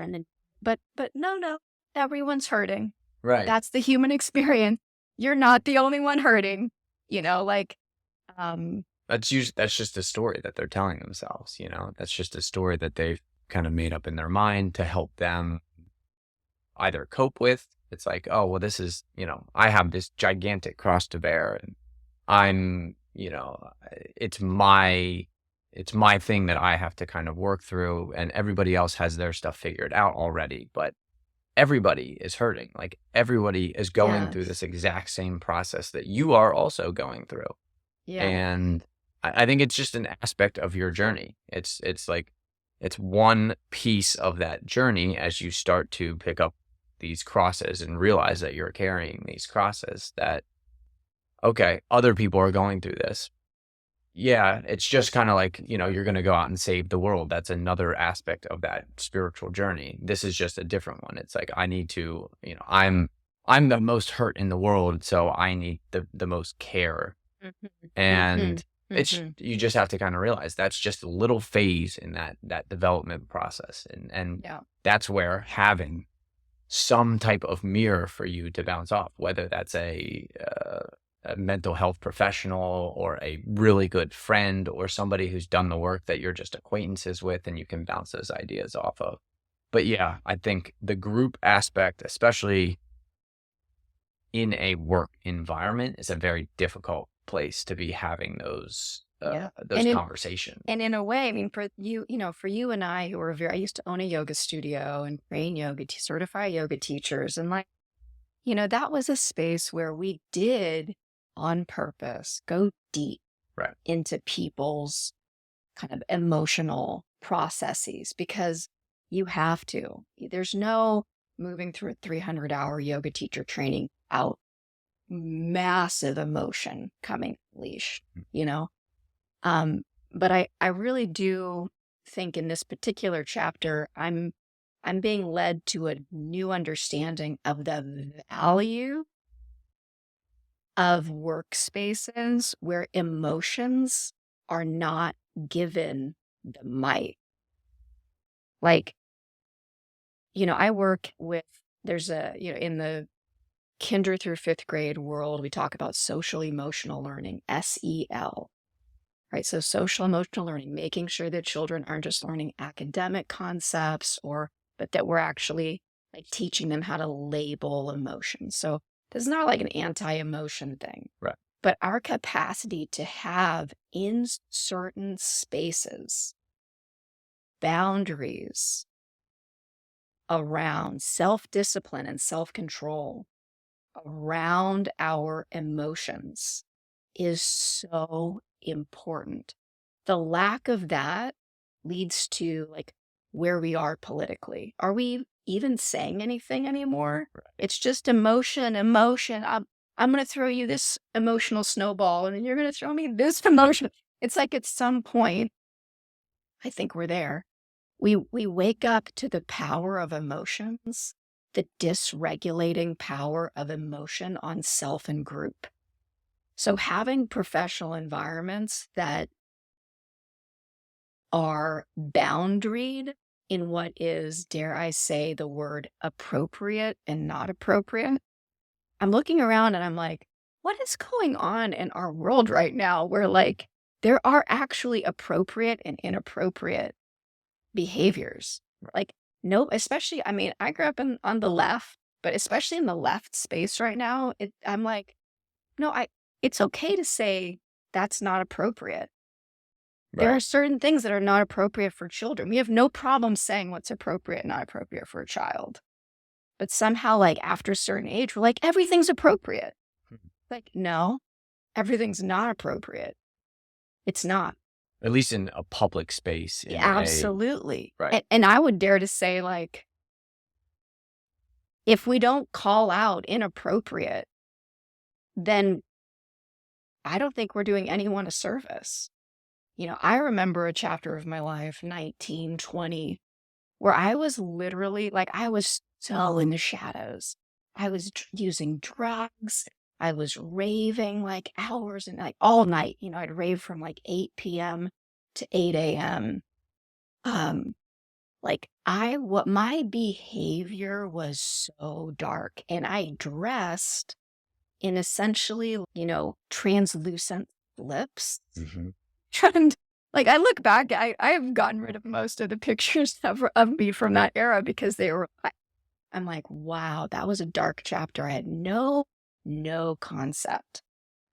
but no, everyone's hurting. Right. That's the human experience. You're not the only one hurting, That's just a story that they're telling themselves, That's just a story that they've kind of made up in their mind to help them either cope with. It's like, oh, well, this is, I have this gigantic cross to bear and I'm, it's my thing that I have to kind of work through, and everybody else has their stuff figured out already, but everybody is hurting. Like everybody is going through this exact same process that you are also going through. Yeah. And I think it's just an aspect of your journey. It's like, it's one piece of that journey as you start to pick up these crosses and realize that you're carrying these crosses, that, okay, other people are going through this. Yeah, it's just kind of like, you're going to go out and save the world. That's another aspect of that spiritual journey. This is just a different one. It's like, I need to, I'm the most hurt in the world, so I need the most care. And it's, you just have to kind of realize that's just a little phase in that development process. And that's where having some type of mirror for you to bounce off, whether that's a mental health professional or a really good friend or somebody who's done the work that you're just acquaintances with and you can bounce those ideas off of. But yeah, I think the group aspect, especially in a work environment, is a very difficult place to be having those conversations. And in a way, I mean, for you and I, I used to own a yoga studio and train certify yoga teachers. And that was a space where we did on purpose go deep into people's kind of emotional processes, because you have to. There's no moving through a 300-hour yoga teacher training out massive emotion coming leash, you know? But I really do think in this particular chapter, I'm being led to a new understanding of the value of workspaces where emotions are not given the might. Like, I work with, there's in the kinder through fifth grade world, we talk about social emotional learning, SEL, right? So social emotional learning, making sure that children aren't just learning academic concepts, but that we're actually like teaching them how to label emotions. So this is not like an anti-emotion thing, Right. but our capacity to have in certain spaces boundaries around self-discipline and self-control around our emotions is so important. The lack of that leads to like where we are politically. Are we even saying anything anymore? Right. It's just emotion. I'm going to throw you this emotional snowball and then you're going to throw me this emotion. It's like at some point, I think we're there. We wake up to the power of emotions, the dysregulating power of emotion on self and group. So having professional environments that are boundaried in what is, dare I say, the word appropriate and not appropriate. I'm looking around and I'm like, what is going on in our world right now where like there are actually appropriate and inappropriate behaviors? Like, no, especially, I mean, I grew up on the left, but especially in the left space right now, I'm like, no, it's okay to say that's not appropriate. There are certain things that are not appropriate for children. We have no problem saying what's appropriate and not appropriate for a child. But somehow, like after a certain age, we're like, everything's appropriate. Like, no, everything's not appropriate. It's not. At least in a public space. Absolutely. Right. And I would dare to say, like, if we don't call out inappropriate, then I don't think we're doing anyone a service. I remember a chapter of my life, 19, 20, where I was literally like, I was so in the shadows. I was using drugs. I was raving like hours and like all night. I'd rave from like 8 p.m. to 8 a.m. What my behavior was so dark, and I dressed in essentially, translucent lips. Mm-hmm. And like I look back, I have gotten rid of most of the pictures of me from that era because I'm like, wow, that was a dark chapter. I had no concept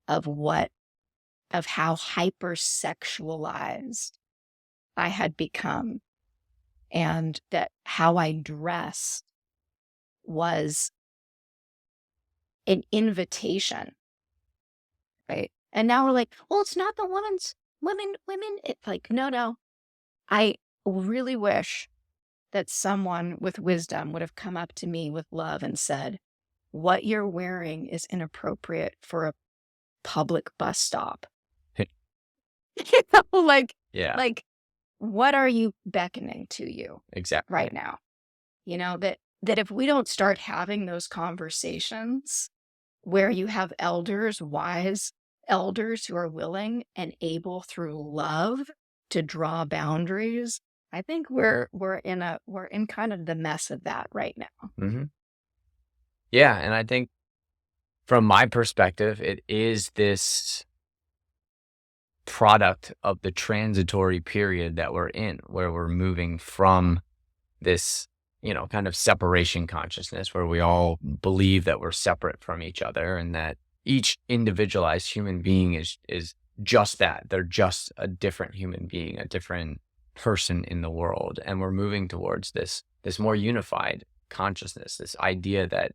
of how hypersexualized I had become, and that how I dressed was an invitation, right? And now we're like, well, it's not the women. It's like, no. I really wish that someone with wisdom would have come up to me with love and said, what you're wearing is inappropriate for a public bus stop. Like, what are you beckoning to you Exactly right now? That if we don't start having those conversations where you have elders, wise elders who are willing and able through love to draw boundaries, I think we're in kind of the mess of that right now. Mm-hmm. Yeah, and I think from my perspective, it is this product of the transitory period that we're in, where we're moving from this, kind of separation consciousness where we all believe that we're separate from each other and that each individualized human being is just that. They're just a different human being, a different person in the world. And we're moving towards this more unified consciousness, this idea that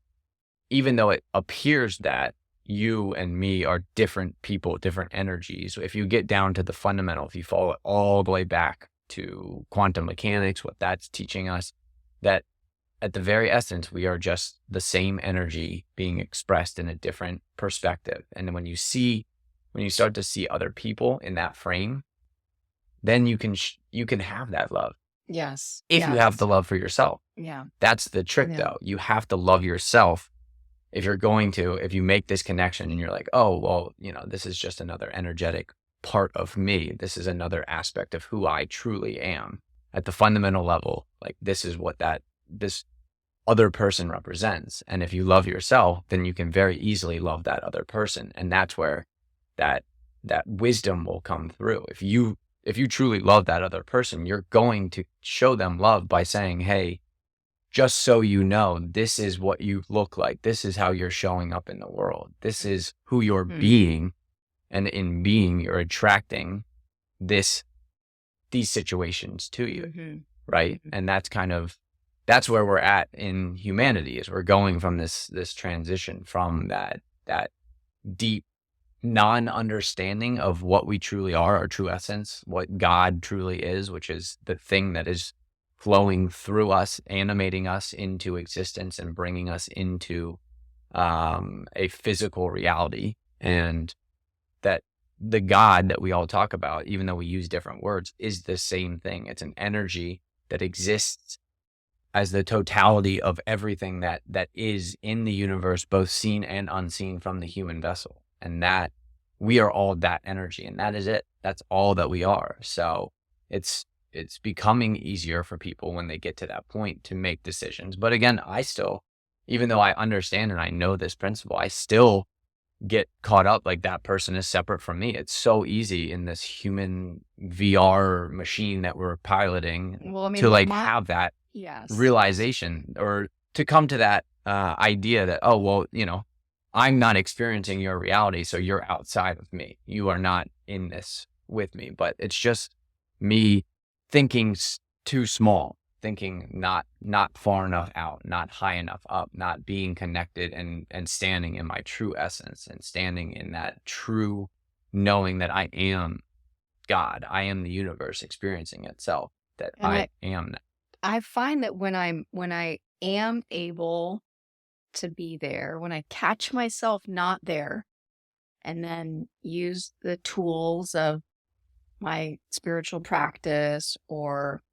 even though it appears that you and me are different people, different energies, if you get down to the fundamental, if you follow it all the way back to quantum mechanics, what that's teaching us, that at the very essence, we are just the same energy being expressed in a different perspective. And when you start to see other people in that frame, then you can have that love. Yes. If you have the love for yourself. Yeah. That's the trick though. You have to love yourself. If you make this connection and you're like, oh, well, this is just another energetic part of me. This is another aspect of who I truly am at the fundamental level. Like, this is what this other person represents. And if you love yourself, then you can very easily love that other person. And that's where that wisdom will come through. If you truly love that other person, you're going to show them love by saying, hey, just so you know, this is what you look like. This is how you're showing up in the world. This is who you're being. And in being, you're attracting these situations to you. Right. And that's where we're at in humanity, is we're going from this transition from that deep non-understanding of what we truly are, our true essence, what God truly is, which is the thing that is flowing through us, animating us into existence and bringing us into a physical reality. And that the God that we all talk about, even though we use different words, is the same thing. It's an energy that exists as the totality of everything that is in the universe, both seen and unseen from the human vessel. And that we are all that energy, and that is it. That's all that we are. So it's becoming easier for people when they get to that point to make decisions. But again, I still, even though I understand and I know this principle, I still get caught up like that person is separate from me. It's so easy in this human VR machine that we're piloting to have that realization, or to come to that idea that, oh, well, I'm not experiencing your reality, so you're outside of me. You are not in this with me. But it's just me thinking too small, thinking not far enough out, not high enough up, not being connected and standing in my true essence, and standing in that true knowing that I am God. I am the universe experiencing itself, that I am that. I find that when I am able to be there, when I catch myself not there, and then use the tools of my spiritual practice or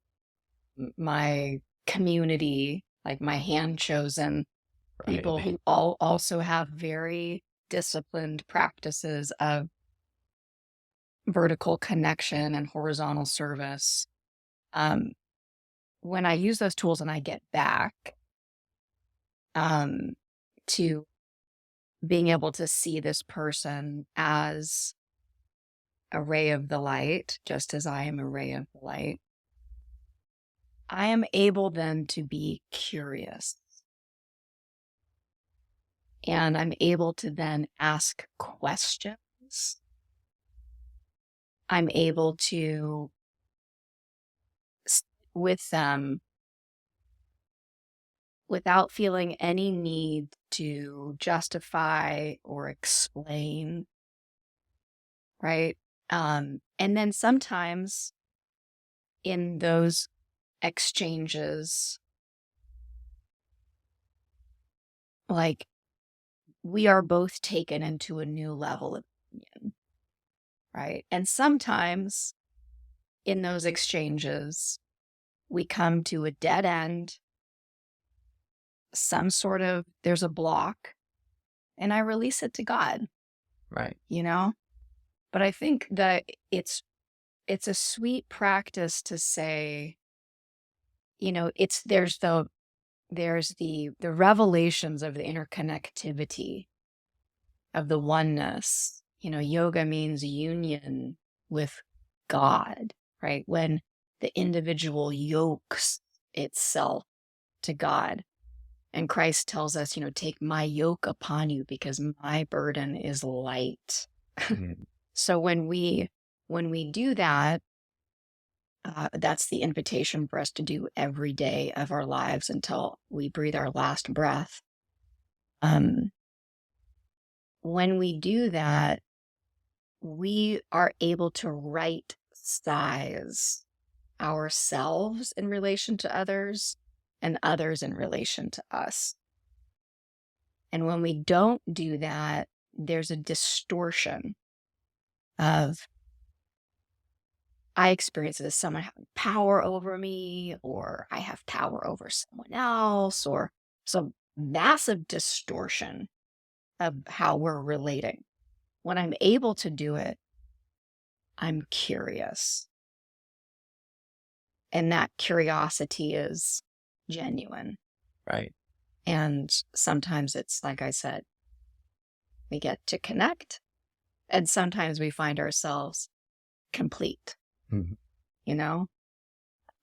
my community, like my hand-chosen people who also have very disciplined practices of vertical connection and horizontal service. When I use those tools and I get back to being able to see this person as a ray of the light, just as I am a ray of the light, I am able then to be curious. And I'm able to then ask questions. I'm able to sit with them without feeling any need to justify or explain, right? And then sometimes in those exchanges, like, we are both taken into a new level of union, right? And sometimes in those exchanges, we come to a dead end, there's a block, and I release it to God. Right. But I think that it's a sweet practice to say, there's the revelations of the interconnectivity of the oneness. Yoga means union with God, right? When the individual yokes itself to God. And Christ tells us, take my yoke upon you because my burden is light. Mm-hmm. So when we do that, that's the invitation for us to do every day of our lives until we breathe our last breath. When we do that, we are able to right size ourselves in relation to others and others in relation to us. And when we don't do that, there's a distortion of, I experience it as someone having power over me, or I have power over someone else, or some massive distortion of how we're relating. When I'm able to do it, I'm curious. And that curiosity is genuine. Right. And sometimes it's, like I said, we get to connect, and sometimes we find ourselves complete, Mhm. you know?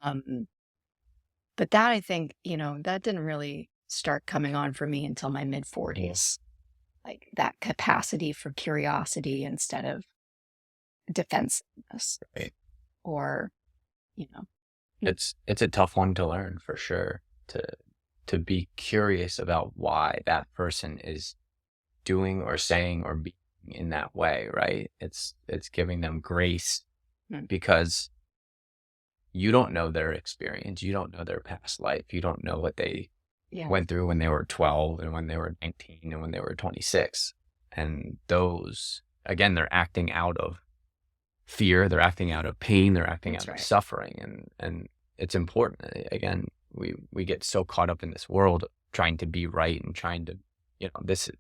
But that, I think, that didn't really start coming on for me until my mid 40s. Like that capacity for curiosity instead of defensiveness, Right. or, you know, It's a tough one to learn for sure, to be curious about why that person is doing or saying or being in that way, right? It's giving them grace Mm. because you don't know their experience, you don't know their past life, you don't know what they yeah, went through when they were 12 and when they were 19 and when they were 26. And those, again, they're acting out of fear, they're acting out of pain, they're acting that's out of right. suffering. And it's important. Again, we get so caught up in this world trying to be right and trying to, this is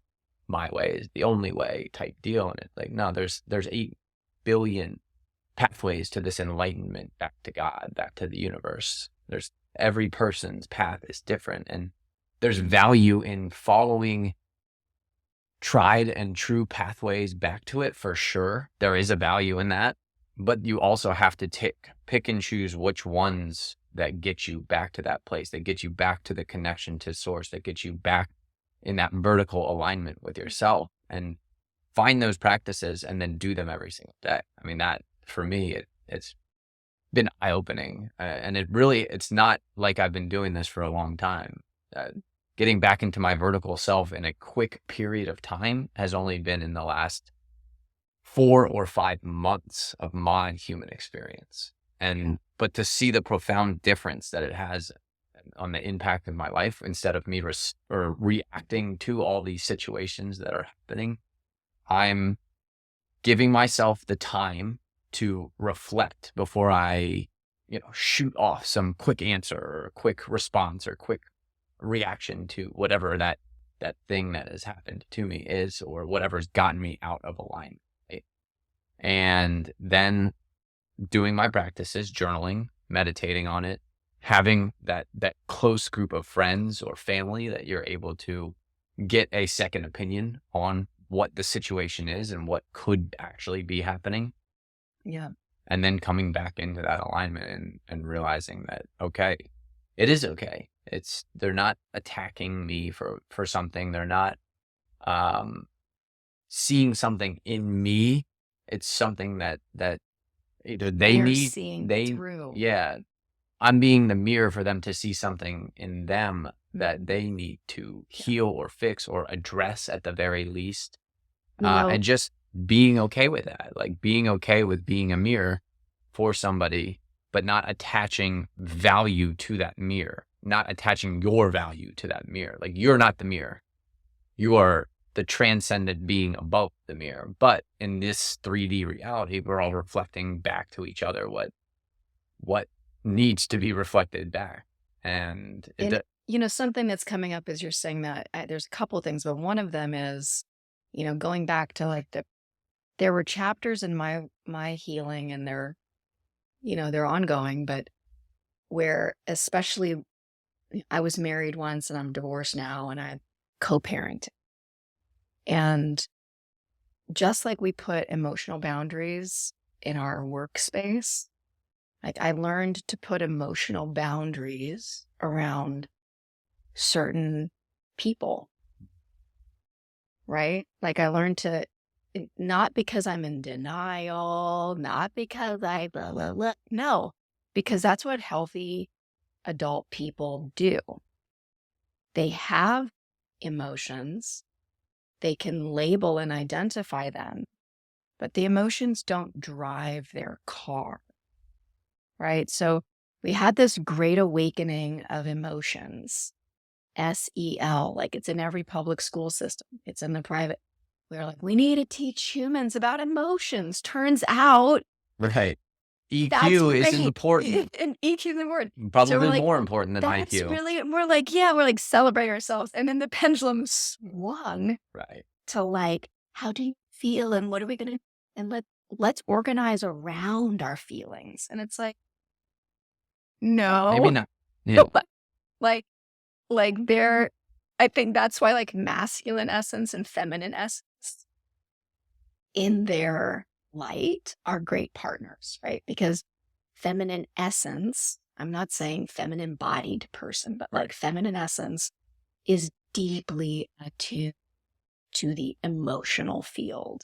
my way is the only way type deal. And it's like, no, there's 8 billion pathways to this enlightenment back to God, back to the universe. There's every person's path is different, and there's value in following tried and true pathways back to it for sure. There is a value in that, but you also have to pick and choose which ones that get you back to that place, that get you back to the connection to source, that get you back in that vertical alignment with yourself, and find those practices and then do them every single day. I mean, that for me, it's been eye-opening. And it's not like I've been doing this for a long time. Getting back into my vertical self in a quick period of time has only been in the last 4 or 5 months of my human experience. But to see the profound difference that it has on the impact of my life, instead of me reacting to all these situations that are happening, I'm giving myself the time to reflect before I, shoot off some quick answer or quick response or quick reaction to whatever that thing that has happened to me is, or whatever's gotten me out of alignment. Right? And then doing my practices, journaling, meditating on it, having that close group of friends or family that you're able to get a second opinion on what the situation is and what could actually be happening. Yeah. And then coming back into that alignment and realizing that, okay, it is okay. They're not attacking me for something. They're not seeing something in me. It's something that either They're seeing through. yeah, I'm being the mirror for them to see something in them that they need to heal or fix or address at the very least. And just being okay with that, like being okay with being a mirror for somebody, but not attaching value to that mirror, not attaching your value to that mirror. Like, you're not the mirror. You are the transcendent being above the mirror. But in this 3D reality, we're all reflecting back to each other what needs to be reflected back. And something that's coming up as you're saying that, there's a couple of things, but one of them is, going back to like there were chapters in my healing, and they're ongoing, but where, especially, I was married once and I'm divorced now, and I co-parent. And just like we put emotional boundaries in our workspace, like I learned to put emotional boundaries around certain people, right? Like I learned to, not because I'm in denial, not because I blah, blah, blah. No, because that's what healthy adult people do. They have emotions, they can label and identify them, but the emotions don't drive their car. right? So we had this great awakening of emotions, SEL, like it's in every public school system. It's in the private. We're like, we need to teach humans about emotions. Turns out Right. that's EQ is great. important. And EQ is important. So we're Probably like, more important than that's IQ. really, we're like, yeah, we're like celebrating ourselves. And then the pendulum swung Right. to like, how do you feel? And what are we going to, and let's organize around our feelings. And it's like, no, Maybe not. Yeah. like, they're, I think that's why like masculine essence and feminine essence in their light are great partners, right? Because feminine essence, I'm not saying feminine bodied person, but like feminine essence is deeply attuned to the emotional field,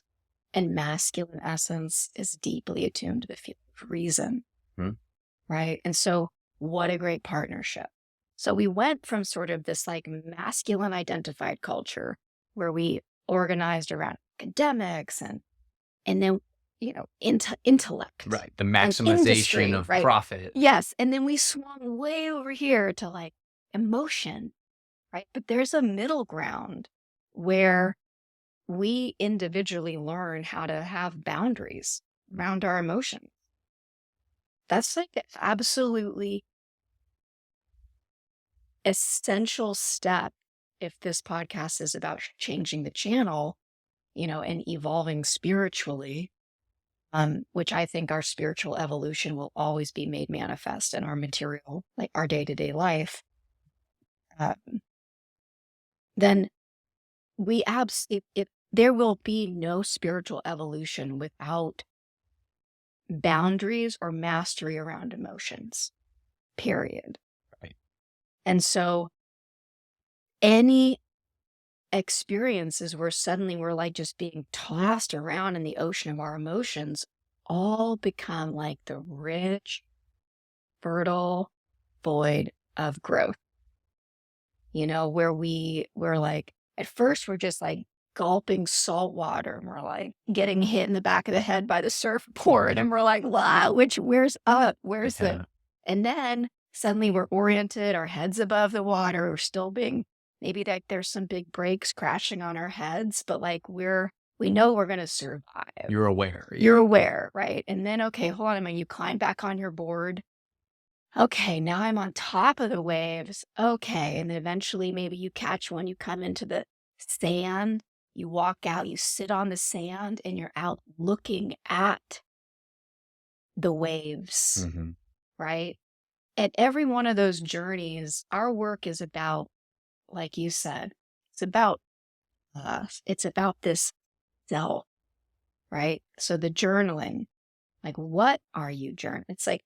and masculine essence is deeply attuned to the field of reason, right? And so what a great partnership. So we went from sort of this like masculine identified culture where we organized around academics and then, intellect. Right. The and maximization industry, of right? profit. Yes. And then we swung way over here to like emotion, right? But there's a middle ground where we individually learn how to have boundaries around our emotions. That's like an absolutely essential step if this podcast is about changing the channel, and evolving spiritually, which I think our spiritual evolution will always be made manifest in our material, like our day-to-day life. Then there will be no spiritual evolution without boundaries or mastery around emotions, period. Right. And so any experiences where suddenly we're like just being tossed around in the ocean of our emotions all become like the rich, fertile void of growth, where we're like, at first we're just like gulping salt water and we're like getting hit in the back of the head by the surfboard and we're like, wow, where's up? Where's the, and then suddenly we're oriented, our head's above the water, we're still being, maybe like there's some big breaks crashing on our heads, but like we know we're going to survive. You're aware. You're aware, right? And then, okay, hold on a minute, you climb back on your board. Okay, now I'm on top of the waves. Okay. And then eventually maybe you catch one, you come into the sand, you walk out, you sit on the sand, and you're out looking at the waves, right? At every one of those journeys, our work is about, like you said, it's about us. It's about this self, right? So the journaling, like, what are you journaling? It's like,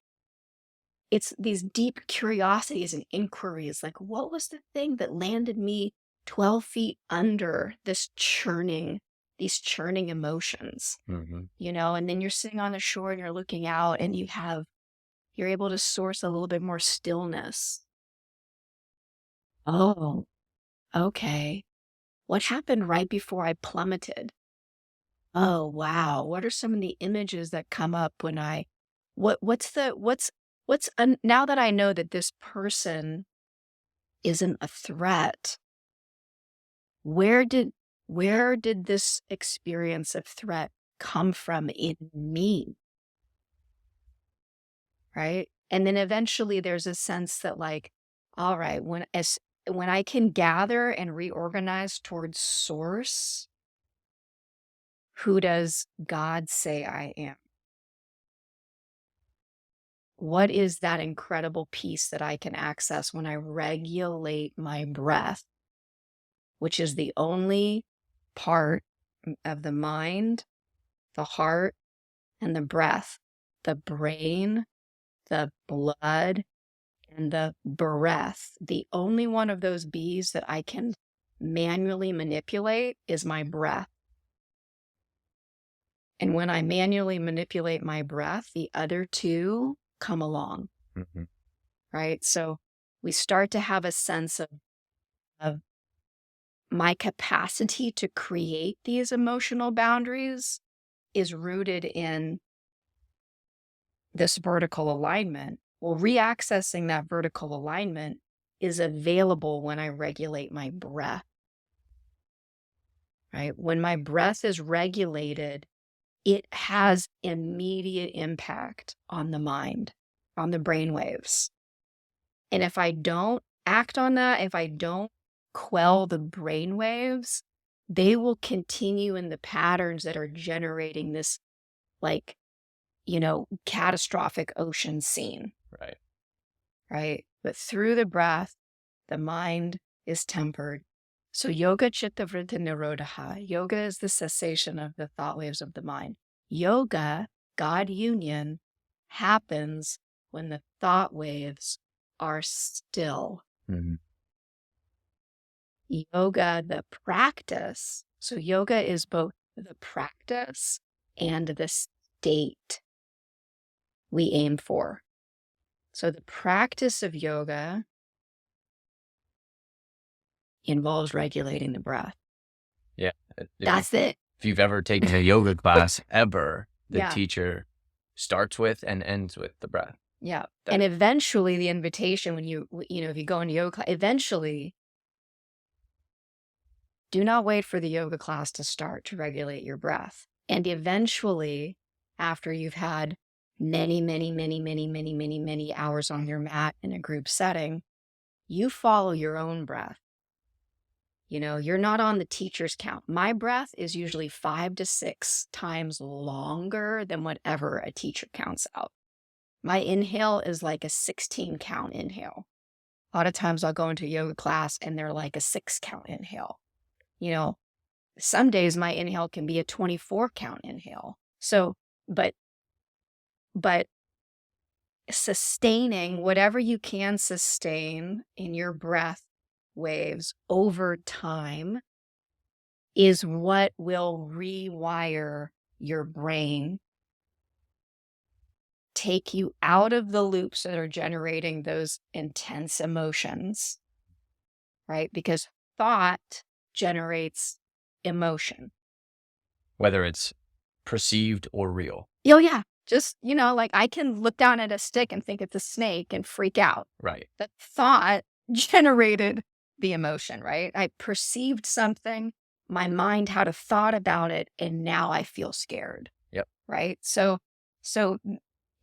it's these deep curiosities and inquiries. Like, what was the thing that landed me 12 feet under these churning emotions, and then you're sitting on the shore and you're looking out and you're able to source a little bit more stillness. Oh, okay. What happened right before I plummeted? Oh, wow. What are some of the images that come up when now that I know that this person isn't a threat, where did this experience of threat come from in me? Right? And then eventually there's a sense that like, all right, when I can gather and reorganize towards source, who does God say I am? What is that incredible peace that I can access when I regulate my breath, which is the only part of the mind, the heart, and the breath, the brain, the blood, and the breath. The only one of those bees that I can manually manipulate is my breath. And when I manually manipulate my breath, the other two come along, right? So we start to have a sense of my capacity to create these emotional boundaries is rooted in this vertical alignment. Well, reaccessing that vertical alignment is available when I regulate my breath, right? When my breath is regulated, it has immediate impact on the mind, on the brain waves. And if I don't act on that, if I don't quell the brain waves, they will continue in the patterns that are generating this, like, catastrophic ocean scene. Right. Right? But through the breath, the mind is tempered. So yoga chitta vritti nirodha. Yoga is the cessation of the thought waves of the mind. Yoga, God union, happens when the thought waves are still. Mm-hmm. Yoga, the practice. So yoga is both the practice and the state we aim for. So the practice of yoga involves regulating the breath. Yeah. That's it. If you've ever taken a yoga class ever, the teacher starts with and ends with the breath. Yeah. And eventually the invitation when if you go into yoga class, eventually do not wait for the yoga class to start to regulate your breath. And eventually, after you've had many hours on your mat in a group setting, you follow your own breath. You're not on the teacher's count. My breath is usually 5 to 6 times longer than whatever a teacher counts out. My inhale is like a 16 count inhale. A lot of times I'll go into a yoga class and they're like a 6 count inhale. Some days my inhale can be a 24 count inhale. So, but sustaining whatever you can sustain in your breath waves over time is what will rewire your brain, take you out of the loops that are generating those intense emotions, right? Because thought generates emotion. Whether it's perceived or real. Oh, yeah. Just, like I can look down at a stick and think it's a snake and freak out. Right. The thought generated the emotion, right? I perceived something, my mind had a thought about it, and now I feel scared. Yep. Right? So,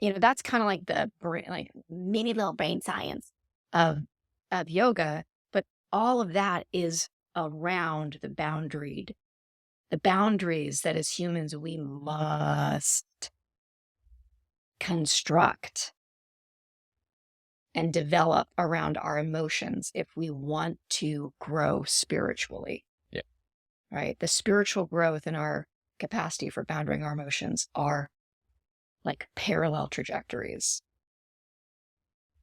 that's kind of like the brain, like mini little brain science of yoga, but all of that is around the boundaries that as humans we must construct and develop around our emotions if we want to grow spiritually. Yeah. Right? The spiritual growth and our capacity for bounding our emotions are like parallel trajectories.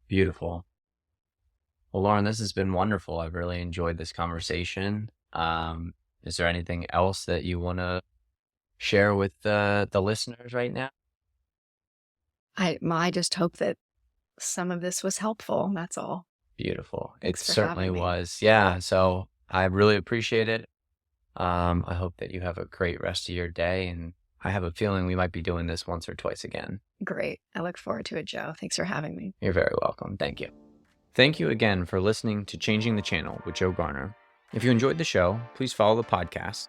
Beautiful. Well, Lauren, this has been wonderful. I've really enjoyed this conversation. Is there anything else that you want to share with the listeners right now? I just hope that some of this was helpful. That's all. Beautiful. Thanks It certainly me. was. Yeah. So I really appreciate it. I hope that you have a great rest of your day, and I have a feeling we might be doing this once or twice again. Great. I look forward to it, Joe. Thanks for having me. You're very welcome. Thank you. Thank you again for listening to Changing the Channel with Joe Garner. If you enjoyed the show, please follow the podcast,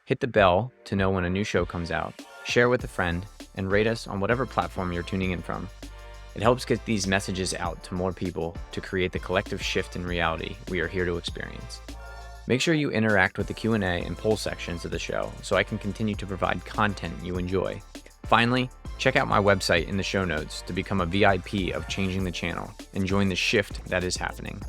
hit the bell to know when a new show comes out, share with a friend, and rate us on whatever platform you're tuning in from. It helps get these messages out to more people to create the collective shift in reality we are here to experience. Make sure you interact with the Q&A and poll sections of the show so I can continue to provide content you enjoy. Finally, check out my website in the show notes to become a VIP of Changing the Channel and join the shift that is happening.